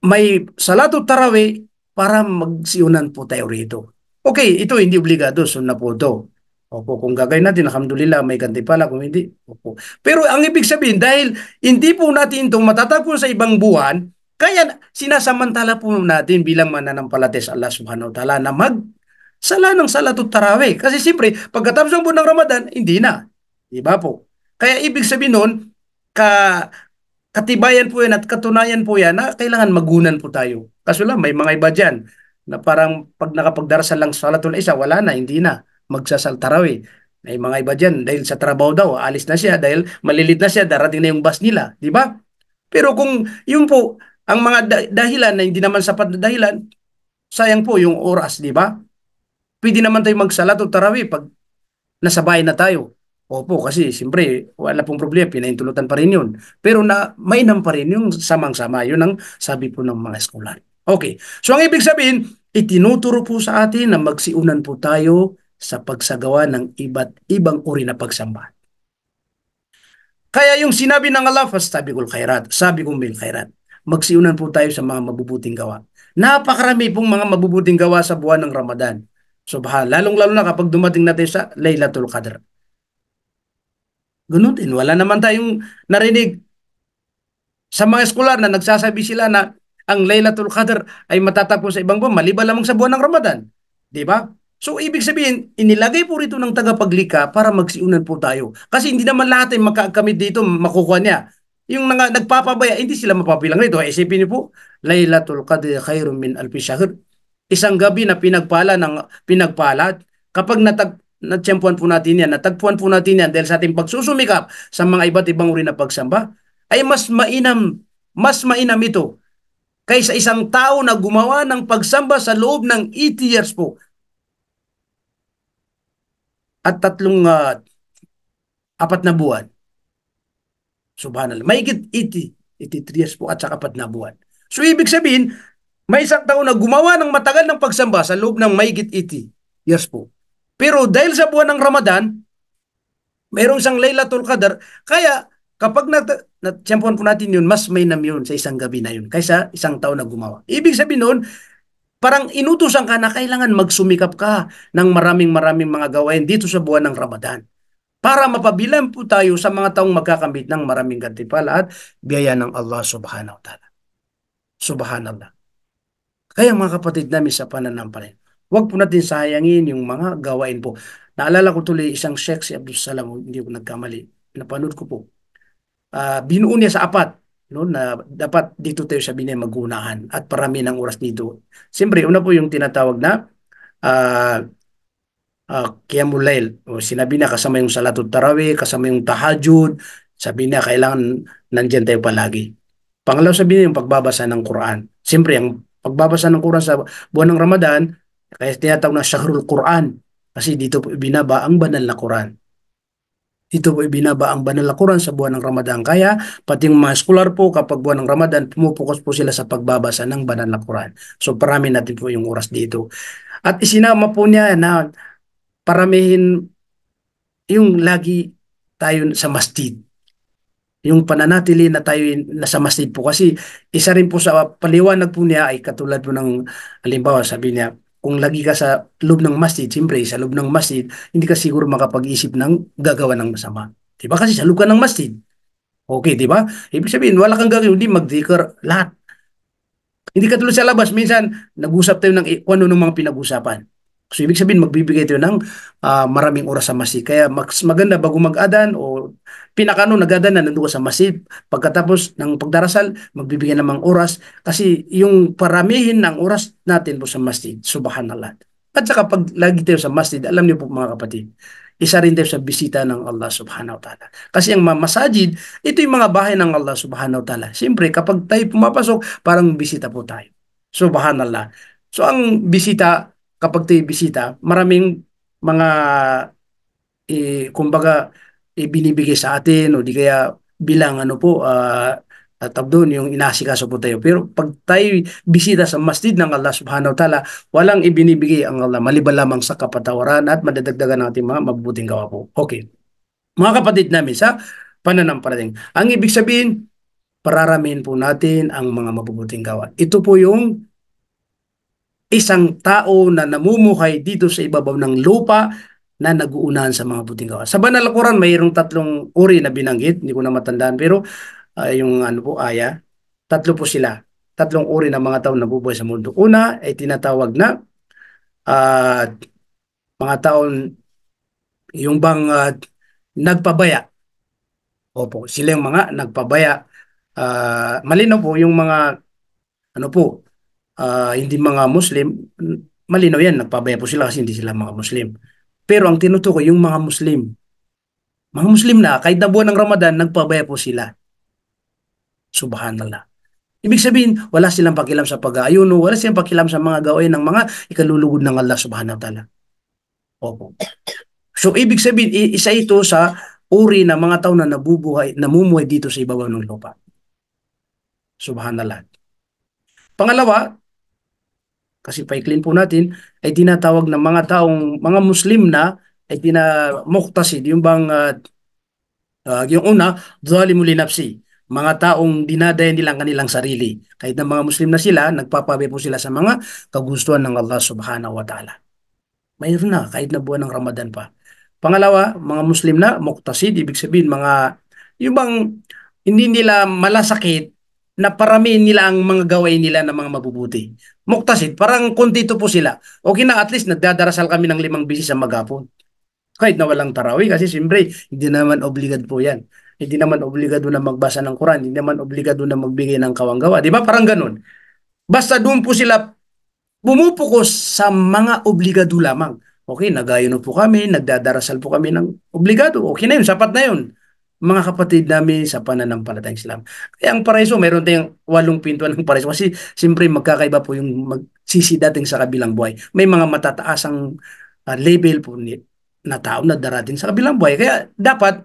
may Salatul Tarawih para magsiunan po tayo rito. Okay, ito hindi obligado. Sunna po ito. Opo, kung gagawin natin, alhamdulillah, may gantimpala. Kung hindi, opo. Pero ang ibig sabihin, dahil hindi po natin itong matatagpuan sa ibang buwan, kaya sinasamantala po natin bilang mananampalataya sa Allah subhanahu wa ta'ala na magsala ng Salatul Tarawih. Kasi siyempre, pagkatapos ng buwan ng Ramadan, hindi na. Diba po? Kaya ibig sabihin nun, katibayan po yan at katunayan po yan na kailangan magunan po tayo. Kaso lang, may mga iba dyan na parang pag nakapagdarasal lang Salatul Isa, wala na, hindi na. Magsasal Tarawih. May mga iba dyan, dahil sa trabaho daw, alis na siya, dahil malilit na siya, darating na yung bus nila. Diba? Pero kung yun po, ang mga dahilan na hindi naman sapat na dahilan, sayang po yung oras, di ba? Pwede naman tayo Salatul Tarawih pag nasa bahay na tayo. Opo, kasi siyempre, wala pong problema, pinaintulutan pa rin yun. Pero mainam pa rin yung samang-sama. Yun ang sabi po ng mga eskolar. Okay, so ang ibig sabihin, itinuturo po sa atin na magsiunan po tayo sa pagsagawa ng iba't ibang uri na pagsamba. Kaya yung sinabi ng Allah, fastabiqul khairat, sabi kong bil khairat. Magsiunan po tayo sa mga mabubuting gawa. Napakarami pong mga mabubuting gawa sa buwan ng Ramadan. Lalong-lalo na kapag dumating natin sa Laylatul Qadr. Ganun din, wala naman tayong narinig sa mga eskolar na nagsasabi sila na ang Laylatul Qadr ay matatagpo sa ibang buwan, maliban lamang sa buwan ng Ramadan. Di ba? So, ibig sabihin, inilagay po rito ng tagapaglikha para magsiunan po tayo. Kasi hindi naman lahat ay makakamit dito, makukuha niya. Yung nagpapabaya, hindi sila mapapilang rito. Isipin niyo po, Laylatul Qadr khairun min alfi syahr. Isang gabi na pinagpala. Kapag natsyempuan po natin yan, natagpuan po natin yan dahil sa ating pagsusumikap sa mga iba't ibang uri na pagsamba, ay mas mainam ito kaysa isang tao na gumawa ng pagsamba sa loob ng 80 years po. At 4 na buwan. Subhanallah. Mahigit 83 years po at saka 4 na buwan. So ibig sabihin, may isang tao na gumawa ng matagal ng pagsamba sa loob ng mahigit 80 years po. Pero dahil sa buwan ng Ramadan, mayroong isang Laylatul Qadr, kaya kapag natsyempohan po natin yun, mas may nam yun sa isang gabi na yun kaysa isang tao na gumawa. Ibig sabihin nun, parang inutusan ka na kailangan magsumikap ka ng maraming mga gawain dito sa buwan ng Ramadan para mapabilang po tayo sa mga taong magkakamit ng maraming gantimpala at biyaya ng Allah subhanahu wa ta'ala. Subhanallah. Kaya mga kapatid namin sa pananampalataya, huwag po natin sayangin yung mga gawain po. Naalala ko tuloy isang sheikh, si Abdul Salam, hindi ko nagkamali. Napanood ko po. Binuo niya sa 4, no, na dapat dito tayo sa Binay magunahan at parami ng oras dito. Siyempre, una po yung tinatawag na Qiyamul Lail. Sinabi na kasama yung Salatul Tarawih, kasama yung Tahajjud. Sabi niya kailangan nandyan tayo palagi. Pangalaw sabi niya yung pagbabasa ng Quran. Siyempre, ang pagbabasa ng Quran sa buwan ng Ramadan, kaya tinatawag na Shahrul Quran. Kasi dito po ibinaba ang banal na Quran. Dito po ibinaba ang banal na Quran sa buwan ng Ramadan. Kaya pati yung mga scholar po kapag buwan ng Ramadan, pumupokus po sila sa pagbabasa ng banal na Quran. So parami natin po yung oras dito. At isinama po niya na paramihin yung lagi tayo sa masjid. Yung pananatili na tayo nasa masjid po. Kasi isa rin po sa paliwanag po niya ay katulad po ng halimbawa sabi niya, kung lagi ka sa loob ng masjid, siyempre sa loob ng masjid, hindi ka siguro makapag-isip ng gagawa ng masama. Diba? Kasi sa loob ka ng masjid. Okay, diba? Ibig sabihin, wala kang gagawin, hindi mag-dhikr, lahat. Hindi ka tulad sa labas, minsan nag-usap tayo ng kung ano ng mga pinag-usapan. So ibig sabihin, magbibigay tayo ng maraming oras sa masjid. Kaya mas maganda bago mag-adan o pinakano nag-adan na nandun ka sa masjid. Pagkatapos ng pagdarasal, magbibigay namang oras. Kasi yung paramihin ng oras natin po sa masjid, subhanallah. At saka pag lagi tayo sa masjid, alam niyo po mga kapatid, isa rin tayo sa bisita ng Allah subhanahu wa ta'ala. Kasi ang masajid, ito yung mga bahay ng Allah subhanahu wa ta'ala. Siyempre, kapag tayo pumapasok, parang bisita po tayo. Subhanallah. So ang bisita, kapag tayo bisita, maraming mga kumbaga binibigay sa atin o di kaya bilang ano po doon yung inasikaso po tayo. Pero pag tayo bisita sa masjid ng Allah subhanahu wa ta'ala, walang ibinibigay ang Allah maliban lamang sa kapatawaran at madadagdagan ng ating mga mabubuting gawa po. Okay. Mga kapatid namin sa pananampalataya, ang ibig sabihin, pararamihin po natin ang mga mabubuting gawa. Ito po yung isang tao na namumuhay dito sa ibabaw ng lupa na nag-uunahan sa mga buting gawa. Sa Banal na Quran, mayroong 3 uri na binanggit, hindi ko na matandaan, pero yung ano po, 3 po sila. 3 uri ng mga tao na nabubuhay sa mundo. Una ay tinatawag na mga taon yung bang nagpabaya. Opo, sila yung mga nagpabaya. Malinaw po yung mga ano po, hindi mga Muslim, malinaw yan, nagpabaya po sila kasi hindi sila mga Muslim. Pero ang tinutukoy, yung mga Muslim na, kahit na buwan ng Ramadan, nagpabaya po sila. Subhanallah. Ibig sabihin, wala silang pakialam sa pag-aayuno, wala silang pakialam sa mga gawain ng mga ikalulugod ng Allah subhanahu wa ta'ala. Opo. So, ibig sabihin, isa ito sa uri ng mga tao na namumuhay dito sa ibabaw ng lupa. Subhanallah. Pangalawa, kasi paiklin po natin, ay tinatawag ng mga Muslim na, ay muqtasid, yung bang, yung una, zalimul li nafsi, mga taong dinadayan nilang kanilang sarili. Kahit na mga Muslim na sila, nagpapabi po sila sa mga kagustuhan ng Allah subhanahu wa ta'ala. Mayroon na, kahit na buwan ng Ramadan pa. Pangalawa, mga Muslim na, muqtasid, ibig sabihin, yung bang, hindi nila malasakit, na paramihin nila ang mga gawain nila ng mga mabubuti. Muqtasid, parang kuntito po sila. Okay na, at least nagdadarasal kami ng 5 beses sa maghapon. Kahit na walang tarawih, kasi siyempre, hindi naman obligado po yan. Hindi naman obligado na magbasa ng Quran, hindi naman obligado na magbigay ng kawanggawa. Di ba? Parang ganun. Basta doon po sila bumupukos sa mga obligado lamang. Okay, nagayon po kami, nagdadarasal po kami ng obligado. Okay na yun, sapat na yun. mga kapatid namin sa pananampalatayang Islam. Kaya ang paraiso, mayroon tayong 8 pintuan ng paraiso kasi siyempre magkakaiba po yung magsisidating sa kabilang buhay. May mga matataasang level po na tao na darating sa kabilang buhay. Kaya dapat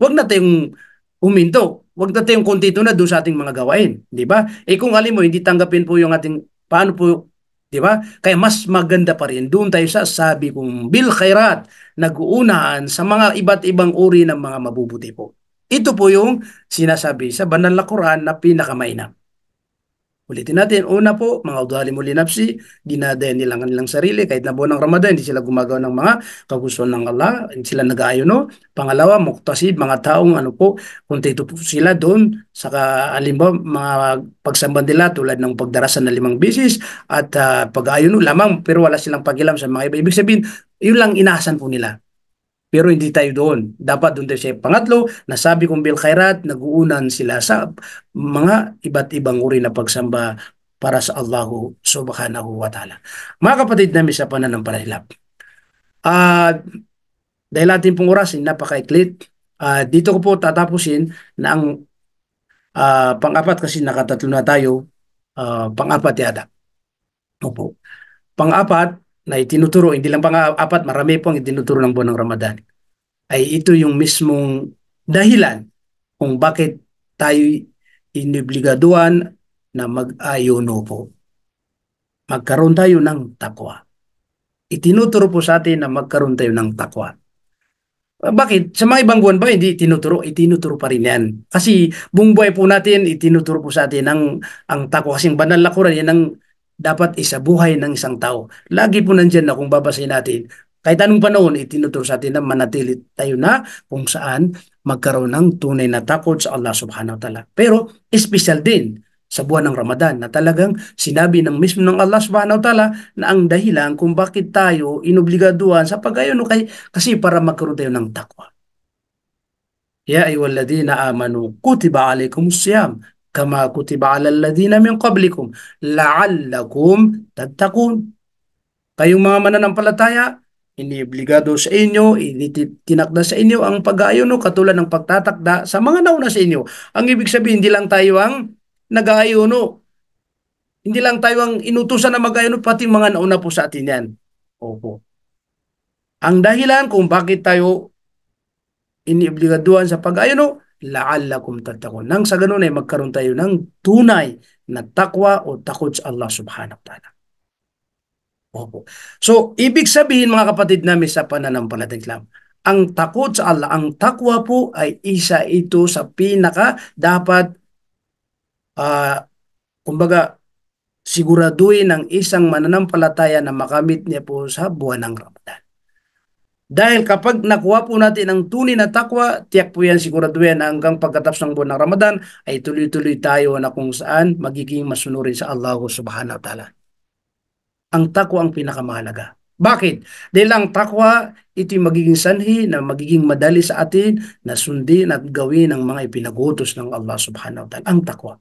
wag na tayong huminto. Wag na tayong kontento na doon sa ating mga gawain, di ba? Kung alin mo hindi tanggapin po yung ating paano po, di ba? Kaya mas maganda pa rin doon tayo sa sabi kong bil khairat, nag-uunahan sa mga iba't ibang uri ng mga mabubuti po. Ito po yung sinasabi sa banal na Quran na pinakamainam. Ulitin natin, una po, mga udhalim uli nafsi, dinadayan nila ang kanilang sarili, kahit na buwan ng Ramadan, hindi sila gumagawa ng mga kagustuhan ng Allah, hindi sila nag-aayon, no? Pangalawa, muktasib, mga taong ano po, kontento po sila doon, sa halimbawa, mga pagsamba nila tulad ng pagdarasan na 5 bisis, at pag-aayon lamang, pero wala silang pagilam sa mga iba. Ibig sabihin, yun lang inaasan po nila. Pero hindi tayo doon. Dapat doon tayo sa pangatlo, nasabi kong bil khairat, nag-uunan sila sa mga iba't ibang uri na pagsamba para sa Allah subhanahu wa ta'ala. Mga kapatid namin sa pananampalataya. Dahil ating pong oras, napakaiklit, dito ko po tatapusin na ang pang-apat kasi nakatatlo na tayo, pang-apat yata. Opo. Pang-apat na itinuturo, hindi lang pang-apat, marami pong itinuturo ng buwan ng Ramadan, ay ito yung mismong dahilan kung bakit tayo inobligaduhan na mag-ayuno po. Magkaroon tayo ng takwa. Itinuturo po sa atin na magkaroon tayo ng takwa. Bakit? Sa mga ibang buwan ba hindi itinuturo? Itinuturo pa rin yan. Kasi buong buhay po natin, itinuturo po sa atin ang takwa. Kasi ang banal na Quran, yan ang dapat isabuhay ng isang tao. Lagi po nandyan na kung babasahin natin, kahit anong panahon, itinuturo sa atin na manatili tayo na kung saan magkaroon ng tunay na takot sa Allah subhanahu wa ta'ala. Pero, special din sa buwan ng Ramadan na talagang sinabi ng mismo ng Allah subhanahu wa ta'ala na ang dahilan kung bakit tayo inobligaduhan sa pag-ayuno kasi para magkaroon tayo ng takwa. Ya ayyuhalladhina amanu kutiba alaykumus siyam kama kutiba alal ladhina min qablikum la'allakum tattaqun. Kayong mga mananampalataya, iniobligado sa inyo, tinakda sa inyo ang pag-aayuno katulad ng pagtatakda sa mga nauna sa inyo. Ang ibig sabihin, hindi lang tayo ang nag-aayuno. Hindi lang tayo ang inutusan na mag-aayuno, pati mga nauna po sa atin yan. Opo. Ang dahilan kung bakit tayo iniobligaduhan sa pag-aayuno, la'allakum tattaqun. Nang sa ganun ay magkaroon tayo ng tunay na takwa o takot sa Allah subhanahu wa ta'ala. Opo. So, ibig sabihin mga kapatid namin sa pananampalatayang Islam, ang takot sa Allah, ang takwa po ay isa ito sa pinaka dapat kumbaga siguraduhin ng isang mananampalataya na makamit niya po sa buwan ng Ramadan. Dahil kapag nakuha po natin ang tunay na takwa, tiyak po yan siguraduhin hanggang pagkatapos ng buwan ng Ramadan ay tuloy-tuloy tayo na kung saan magiging masunurin sa Allah subhanahu wa ta'ala. Ang takwa ang pinakamahalaga. Bakit? Dahil ang takwa, ito'y magiging sanhi na magiging madali sa atin na sundin at gawin ang mga ipinagutos ng Allah subhanahu wa ta'ala. Ang takwa.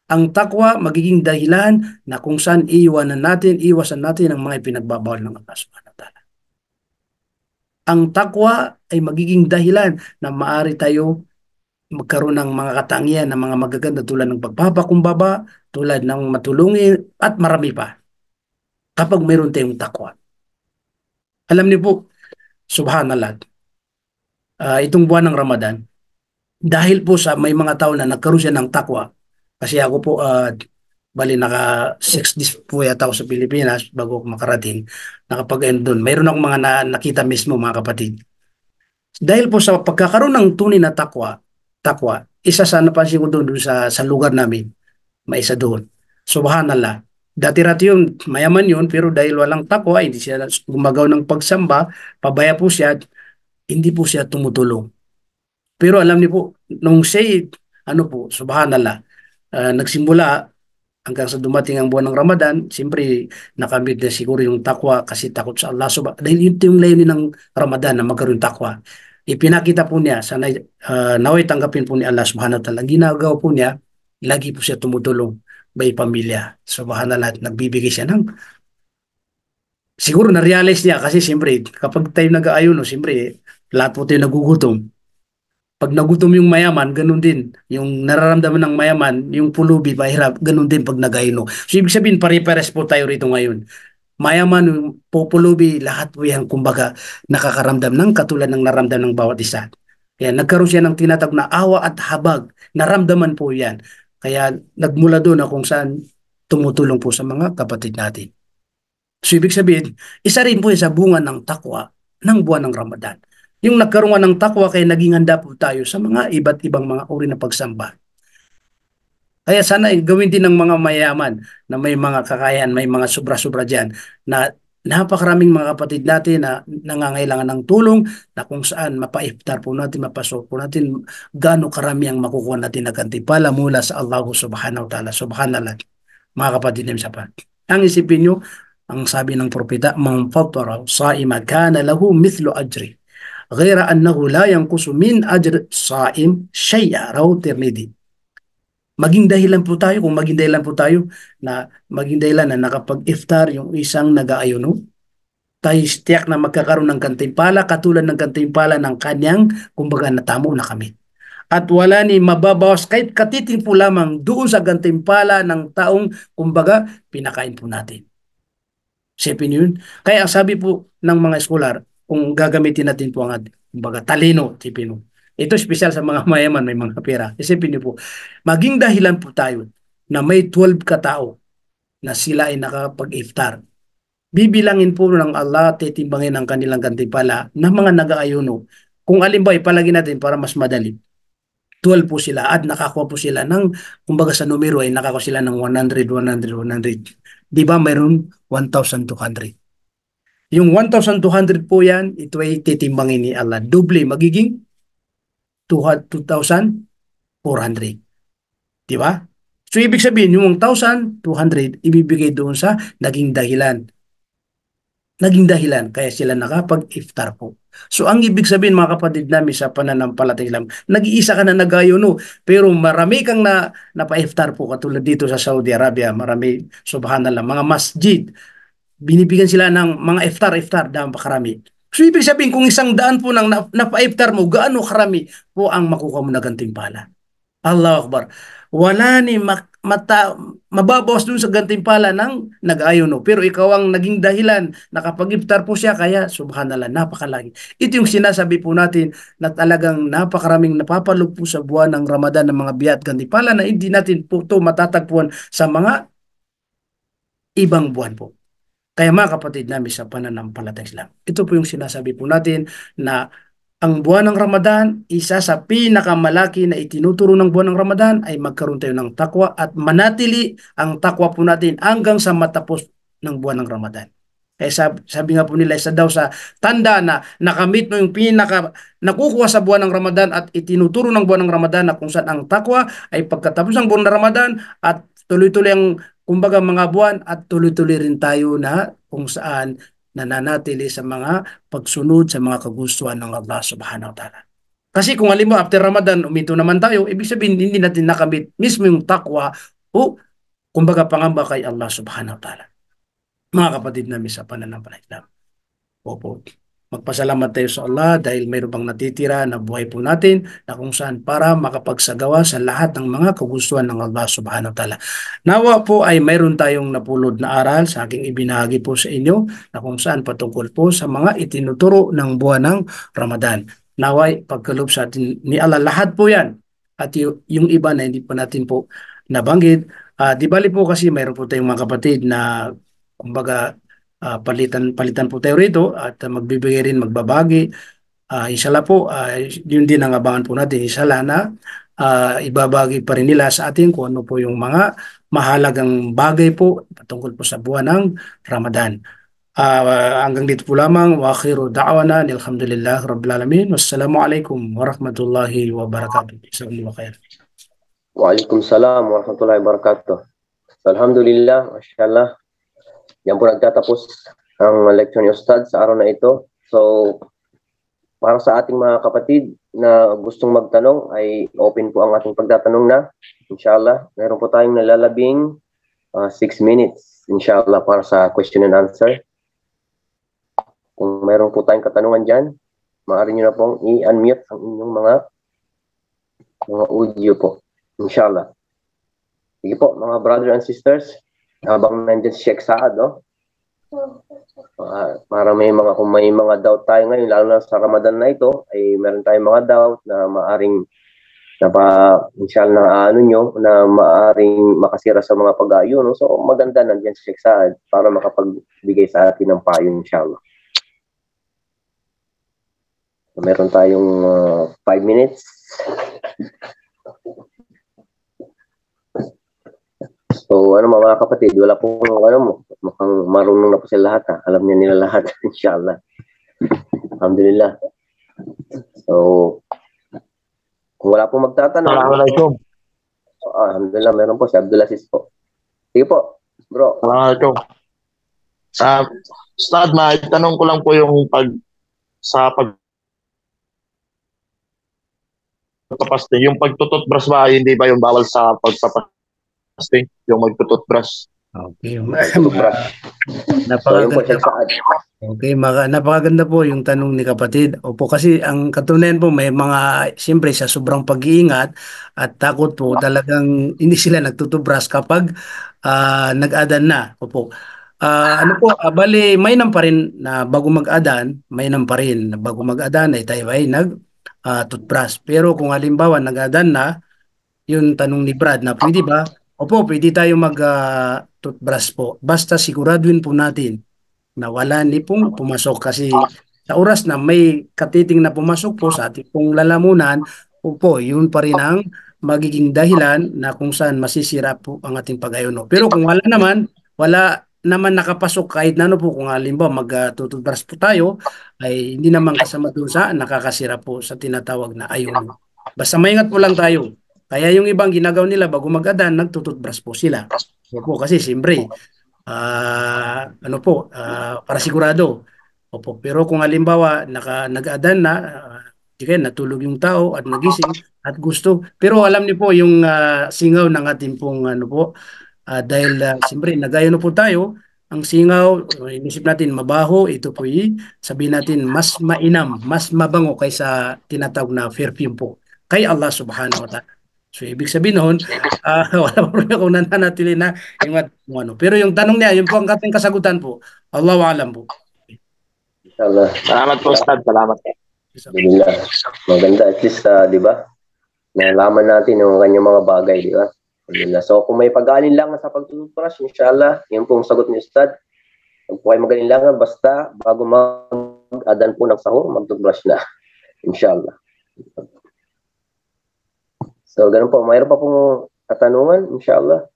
Ang takwa magiging dahilan na kung saan iwasan natin ang mga ipinagbabawal ng Allah subhanahu wa ta'ala. Ang takwa ay magiging dahilan na maaari tayo magkaroon ng mga katangian ng mga magaganda tulad ng pagpapakumbaba, tulad ng matulungin at marami pa. Kapag mayroon tayong takwa. Alam niyo po, subhanallah, itong buwan ng Ramadan, dahil po sa may mga tao na nagkaroon siya ng takwa, kasi ako po, bali naka 6 days po yata ako sa Pilipinas bago ako makarating, nakapag-end doon. Mayroon akong mga nakita mismo mga kapatid. Dahil po sa pagkakaroon ng tunay na takwa, isa sa napansin ko doon sa lugar namin, may isa doon. Subhanallah. Dati-rati yun, mayaman yun, pero dahil walang takwa, hindi siya gumagaw ng pagsamba, pabaya po siya, hindi po siya tumutulong. Pero alam niyo po, nung siya, subhanallah, nagsimula hanggang sa dumating ang buwan ng Ramadan, siyempre nakamit na siguro yung takwa kasi takot sa Allah. Dahil yun yung layunin ng Ramadan na magkaroon takwa. Ipinakita po niya, sana naway tanggapin po ni Allah subhanahu wa ta'ala. Ang ginagawa po niya, lagi po siya tumutulong. May pamilya. Subhanallah, nagbibigay siya ng siguro na-realize niya kasi siyempre kapag tayo nag-aayuno, siyempre lahat po tayo nagugutom. Pag nagutom yung mayaman, ganun din. Yung nararamdaman ng mayaman, yung pulubi, mahirap, ganun din pag nag-ayuno. So, ibig sabihin, pare-pares po tayo rito ngayon. Mayaman, yung pupulubi, lahat po yan, kumbaga, nakakaramdam ng katulad ng naramdam ng bawat isa. Kaya nagkaroon siya ng tinatag na awa at habag. Naramdaman po yan. Kaya nagmula doon na kung saan tumutulong po sa mga kapatid natin. So, ibig sabihin, isa rin po sa bunga ng takwa ng buwan ng Ramadan. Yung nagkaroon ng takwa kaya naging handa po tayo sa mga iba't ibang mga uri ng pagsamba. Kaya sana gawin din ng mga mayaman na may mga kakayahan, may mga sobra-sobra dyan na napakaraming mga kapatid natin na nangangailangan ng tulong na kung saan mapaiftar po natin, mapasok po natin gaano karami ang makukuha natin na gantimpala mula sa Allah subhanahu wa ta'ala. Subhanallah, mga kapatid namin sa pan. Ang isipin nyo, ang sabi ng propeta, "Man fattara sa'ima kana lahu mithlu ajri. Ghaira annahu la yanqusu min ajr sa'im shay'a." Raw Tirmidhi. Maging dahilan po tayo, kung maging dahilan po tayo na maging dahilan na nakapag-iftar yung isang nag-aayuno, tayo tiyak na magkakaroon ng gantimpala katulad ng gantimpala ng kanyang, kumbaga, natamo na kami. At wala ni mababawas kahit katiting po lamang doon sa gantimpala ng taong, kumbaga, pinakain po natin. Sipin yun. Kaya ang sabi po ng mga eskolar, kung gagamitin natin po ang kumbaga, talino, sipin mo. Ito espesyal sa mga mayaman, may mga pera. Isipin niyo po, maging dahilan po tayo na may 12 katao na sila ay nakapag-iftar. Bibilangin po ng Allah, titimbangin ang kanilang gantimpala ng mga nag-aayuno. Kung alimbawa, ipalagi natin para mas madali. 12 po sila at nakakuha po sila ng, kumbaga sa numero ay nakakuha sila ng 100, 100, 100. Di ba mayroon 1,200? Yung 1,200 po yan, ito ay titimbangin ni Allah. Doble, magiging 2,400. Di ba? So, ibig sabihin, yung 1,200, ibibigay doon sa naging dahilan. Naging dahilan, kaya sila nakapag-iftar po. So, ang ibig sabihin, mga kapatid namin sa pananampalataya Islam, nag-iisa ka na nag-ayuno, pero marami kang napa-iftar po, katulad dito sa Saudi Arabia, marami, subhanallah, mga masjid, binibigyan sila ng mga iftar, dahil pakarami. So, ibig sabihin, kung 100 po nang napa-iftar mo, gaano karami po ang makukuha mo na gantimpala? Allahu Akbar. Wala ni mababawas dun sa gantimpala ng nag-ayuno. Pero ikaw ang naging dahilan, nakapag-iftar po siya, kaya subhanallah, napakalagi. Ito yung sinasabi po natin na talagang napakaraming napapalog po sa buwan ng Ramadan ng mga biyat gantimpala na hindi natin po ito matatagpuan sa mga ibang buwan po. Kaya mga kapatid namin sa pananampalatayang Islam, ito po yung sinasabi po natin na ang buwan ng Ramadan, isa sa pinakamalaki na itinuturo ng buwan ng Ramadan ay magkaroon tayo ng takwa at manatili ang takwa po natin hanggang sa matapos ng buwan ng Ramadan. Kaya sabi nga po nila, isa daw sa tanda na nakamit mo yung pinaka nakukuha sa buwan ng Ramadan at itinuturo ng buwan ng Ramadan na kung saan ang takwa ay pagkatapos ng buwan ng Ramadan at tuloy-tuloy ang kumbaga mga buwan at tuloy-tuloy rin tayo na kung saan nananatili sa mga pagsunod sa mga kagustuhan ng Allah subhanahu wa ta'ala. Kasi kung halimbawa after Ramadan, umito naman tayo, ibig sabihin hindi natin nakamit mismo yung takwa o kumbaga pangamba kay Allah subhanahu wa ta'ala. Mga kapatid namin sa pananampalataya. Opo. Magpasalamat tayo sa Allah dahil mayroon pang natitira na buhay po natin na kung saan para makapagsagawa sa lahat ng mga kagustuhan ng Allah subhanahu wa ta'ala. Nawa po ay mayroon tayong napulot na aral sa aking ibinahagi po sa inyo na kung saan patungkol po sa mga itinuturo ng buwan ng Ramadan. Naway pagkaloob sa atin ni Allah lahat po yan. At yung iba na hindi pa natin po nabanggit. Di bali po kasi mayroon po tayong mga kapatid na kumbaga palitan po tayo rito at magbibigay rin, magbabagi. Inshallah po, yun din ang abangan po natin. Inshallah na ibabagi pa rin nila sa atin kung ano po yung mga mahalagang bagay po patungkol po sa buwan ng Ramadan. Hanggang dito po lamang. Wa akhiru da'wana alhamdulillah rabbil alamin. Wassalamualaikum warahmatullahi wabarakatuh. Jazakumullah khair. Waalaikumsalam warahmatullahi wabarakatuh. Alhamdulillah, mashallah. Yan po nagtatapos ang lecture ni Ustad sa araw na ito. So, para sa ating mga kapatid na gustong magtanong, ay open po ang ating pagtatanong na. Inshallah, meron po tayong nalalabing 6 minutes, inshallah, para sa question and answer. Kung meron po tayong katanungan dyan, maaari nyo na pong i-unmute ang inyong mga mga audio po. Inshallah. Sige po, mga brothers and sisters, habang nandiyan si Sheikh Saad, no? Para kung may mga doubt tayo ngayon, lalo na sa Ramadan na ito, ay meron tayong mga doubt na maaring inshallah na maaring makasira sa mga pag-aayon. No? So maganda nandiyan si Sheikh Saad para makapagbigay sa atin ng payo, inshallah. So, meron tayong 5 minutes. So, mga kapatid, wala pong mukhang marunong na po sila lahat. Ha? Alam niya nila lahat, inshallah. Alhamdulillah. So, kung wala pong magtatanong. Assalamualaikum. Alhamdulillah, meron po si Abdul Aziz po. Sige po, bro. Assalamualaikum. Ustad, tanong ko lang po yung pagpapasting, yung pagtututbrush ba, hindi ba yung bawal sa pagpapasting, yung magtututbrush? Okay. Napakaganda po yung tanong ni kapatid. Opo, kasi ang katunayan po may siyempre sa sobrang pag-iingat at takot po talagang hindi sila nagtutubras kapag nag-adan na. Opo. Bali, mainam pa rin na bago mag-adan, mainam pa rin na bago mag-adan ay tayo ay toothbrush. Pero kung halimbawa nag-adan na, yung tanong ni Brad na pwede ba? Opo, pwede tayo mag-toothbrush po. Basta siguraduhin po natin na wala ni pong pumasok kasi sa oras na may katiting na pumasok po sa ating pong lalamunan, opo, yun pa rin ang magiging dahilan na kung saan masisira po ang ating pag-ayuno. Pero kung wala naman nakapasok kahit na po, kung halimbawa mag-toothbrush po tayo, ay hindi naman kasama doon sa nakakasira po sa tinatawag na ayuno. Basta maingat po lang tayo. Kaya yung ibang ginagawa nila bago mag-adan, nagtututbrush po sila. Opo, kasi siyempre, para sigurado. Opo, pero kung halimbawa nag-adan na, natulog yung tao at nagising at gusto. Pero alam niyo po yung singaw ng ating pong dahil siyempre nag-ayuno po tayo, ang singaw, inisip natin mabaho, ito po sabihin natin mas mainam, mas mabango kaysa tinatawag na perfume po kay Allah subhanahu wa ta'ala. So, ibig sabihin noon, wala pa rin kung nananatili na yung Pero yung tanong niya, yun po ang ating kasagutan po. Allahu a'lam po. Inshallah. Salamat po, Ustad. Salamat. Alhamdulillah. Maganda. At least, di ba? Nalaman natin yung kanyang mga bagay, di ba? Alhamdulillah. So, kung may pag-aalinlangan sa pagtutbrush, inshallah, yun po ang sagot ni Ustad. Kung po kayo mag-aalinlangan, basta bago mag-adan po ng sahur, mag-toothbrush na. Inshallah. So, ganun po. Mayroon pa pong katanungan, inshallah.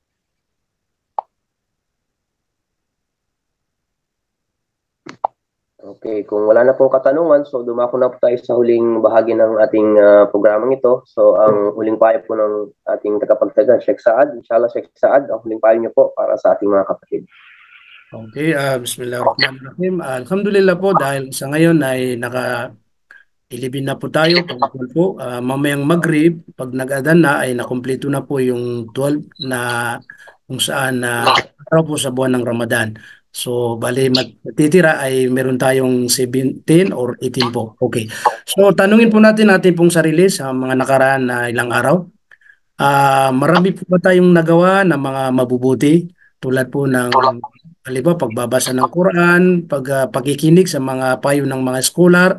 Okay, kung wala na pong katanungan, so dumako na po tayo sa huling bahagi ng ating programang ito. So, ang huling payo po ng ating tagapagtaga, Sheikh Saad. Inshallah, Sheikh Saad, ang huling payo niyo po para sa ating mga kapatid. Okay, bismillahirrahmanirrahim. Alhamdulillah po, dahil sa ngayon ay ilibin na po tayo po, mamayang Maghrib, pag nag-adan na ay nakumpleto na po yung 12 na kung saan araw po sa buwan ng Ramadan. So, bali matitira ay meron tayong 17 or 18 po. Okay. So, tanungin po natin pong sarili sa mga nakaraan na ilang araw. Marami po ba tayong nagawa na mga mabubuti tulad po ng pagbabasa ng Quran, pagkikinig sa mga payo ng mga scholar,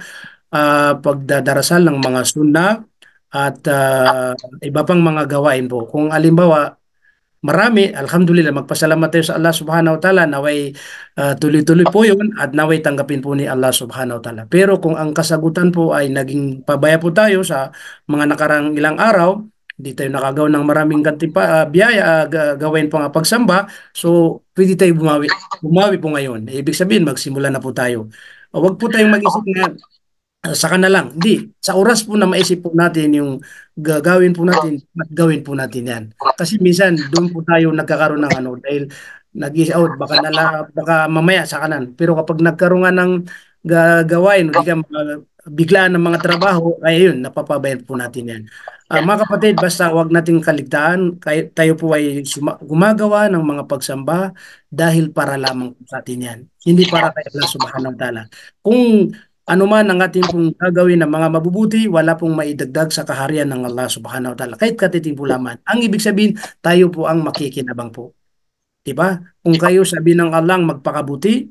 pagdadarasal ng mga sunna at iba pang mga gawain po. Kung alimbawa, marami, alhamdulillah, magpasalamat tayo sa Allah subhanahu wa ta'ala, naway tuloy-tuloy po yun at naway tanggapin po ni Allah subhanahu wa ta'ala. Pero kung ang kasagutan po ay naging pabaya po tayo sa mga nakarang ilang araw, hindi tayo nakagawa ng maraming biyaya, gawain po nga pagsamba, so pwede tayo bumawi po ngayon. Ibig sabihin, magsimula na po tayo. Huwag po tayong mag-isip na saka na lang. Hindi. Sa oras po na maisip po natin yung gagawin po natin at gawin po natin yan. Kasi minsan doon po tayo nagkakaroon ng dahil nag-isip out, baka mamaya sa kanan. Pero kapag nagkaroon nga ng gagawain, hindi ka biglaan ng mga trabaho, ay yun, napapabayan po natin yan. Mga kapatid, basta huwag nating kaligtaan, tayo po ay gumagawa ng mga pagsamba dahil para lamang po sa atin yan. Hindi para kay Allah subhanahu wa ta'ala. Kung Ano man ang ating pong gagawin ng mga mabubuti, wala pong maidagdag sa kaharian ng Allah subhanahu wa ta'ala. Kahit katiting po laman. Ang ibig sabihin, tayo po ang makikinabang po. Diba? Kung kayo sabi ng Allah ang magpakabuti,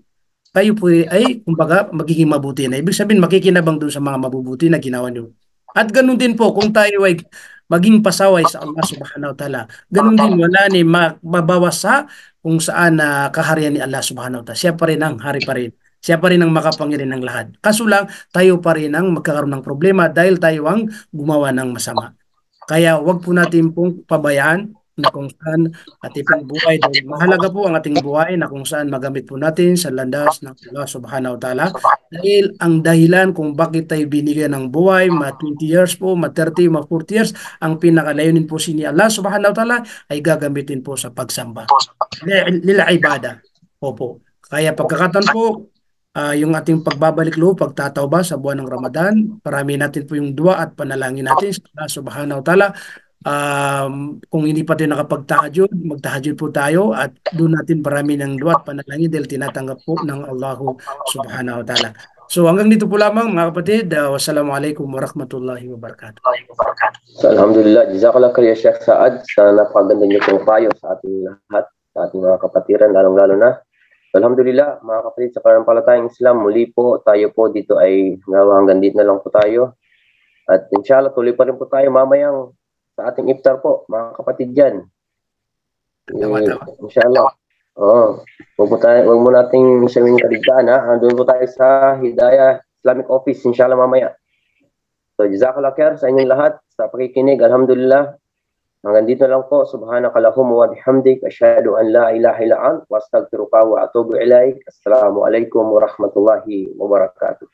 kayo po ay, kumbaga, magiging mabuti na. Ibig sabihin, makikinabang doon sa mga mabubuti na ginawa niyo. At ganun din po, kung tayo ay maging pasaway sa Allah subhanahu wa ta'ala, ganun din, wala ni mabawas sa kung saan na kaharian ni Allah subhanahu wa ta'ala. Siya pa rin ang hari pa rin. Siya pa rin ang makapangyarihan ng lahat. Kaso lang, tayo pa rin ang magkakaroon ng problema dahil tayo ang gumawa ng masama. Kaya wag po natin pong pabayaan na kung saan ating pong buhay, dahil mahalaga po ang ating buhay na kung saan magamit po natin sa landas ng Allah subhanahu wa ta'ala. Dahil ang dahilan kung bakit tayo binigyan ng buhay, ma 20 years po, ma 30, ma 40 years, ang pinakalayunin po si Allah subhanahu wa ta'ala ay gagamitin po sa pagsamba. Lila ibada. Opo. Kaya pagkakataon po, yung ating pagbabalik loob, pagtatawba sa buwan ng Ramadan, parami natin po yung dua at panalangin natin sa Allah subhanahu wa ta'ala. Kung hindi pa tayo nakapagtahajud, magtahajud po tayo at doon natin parami ng dua at panalangin dahil tinatanggap po ng Allah subhanahu wa ta'ala. So hanggang dito po lamang mga kapatid. Wassalamualaikum warahmatullahi wabarakatuh. So, alhamdulillah, jazakallah khair ya Sheikh Saad sa napakaganda niyo pong payo sa ating lahat, sa ating mga kapatiran, lalong-lalo na. Alhamdulillah, mga kapatid, sa pananampalatayang Islam, muli po, tayo po dito ay hanggang dito na lang po tayo. At inshallah, tuloy pa rin po tayo mamayang sa ating iftar po, mga kapatid dyan. Inshallah. Huwag mo nating isawing kaligtaan, ha? Doon po tayo sa Hidayah Islamic Office, inshallah mamaya. So, jazakallah khair sa inyong lahat sa pakikinig. Alhamdulillah. Hanggang dito lang po. Subhanakallahumma wa bihamdik. Asyhadu an la ilaha illa ant wa astaghfiruka wa atubu ilaik. Assalamualaikum warahmatullahi wabarakatuh.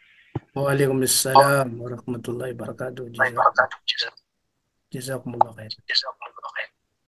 Waalaikumsalam warahmatullahi wabarakatuh. Jazakumullah khair.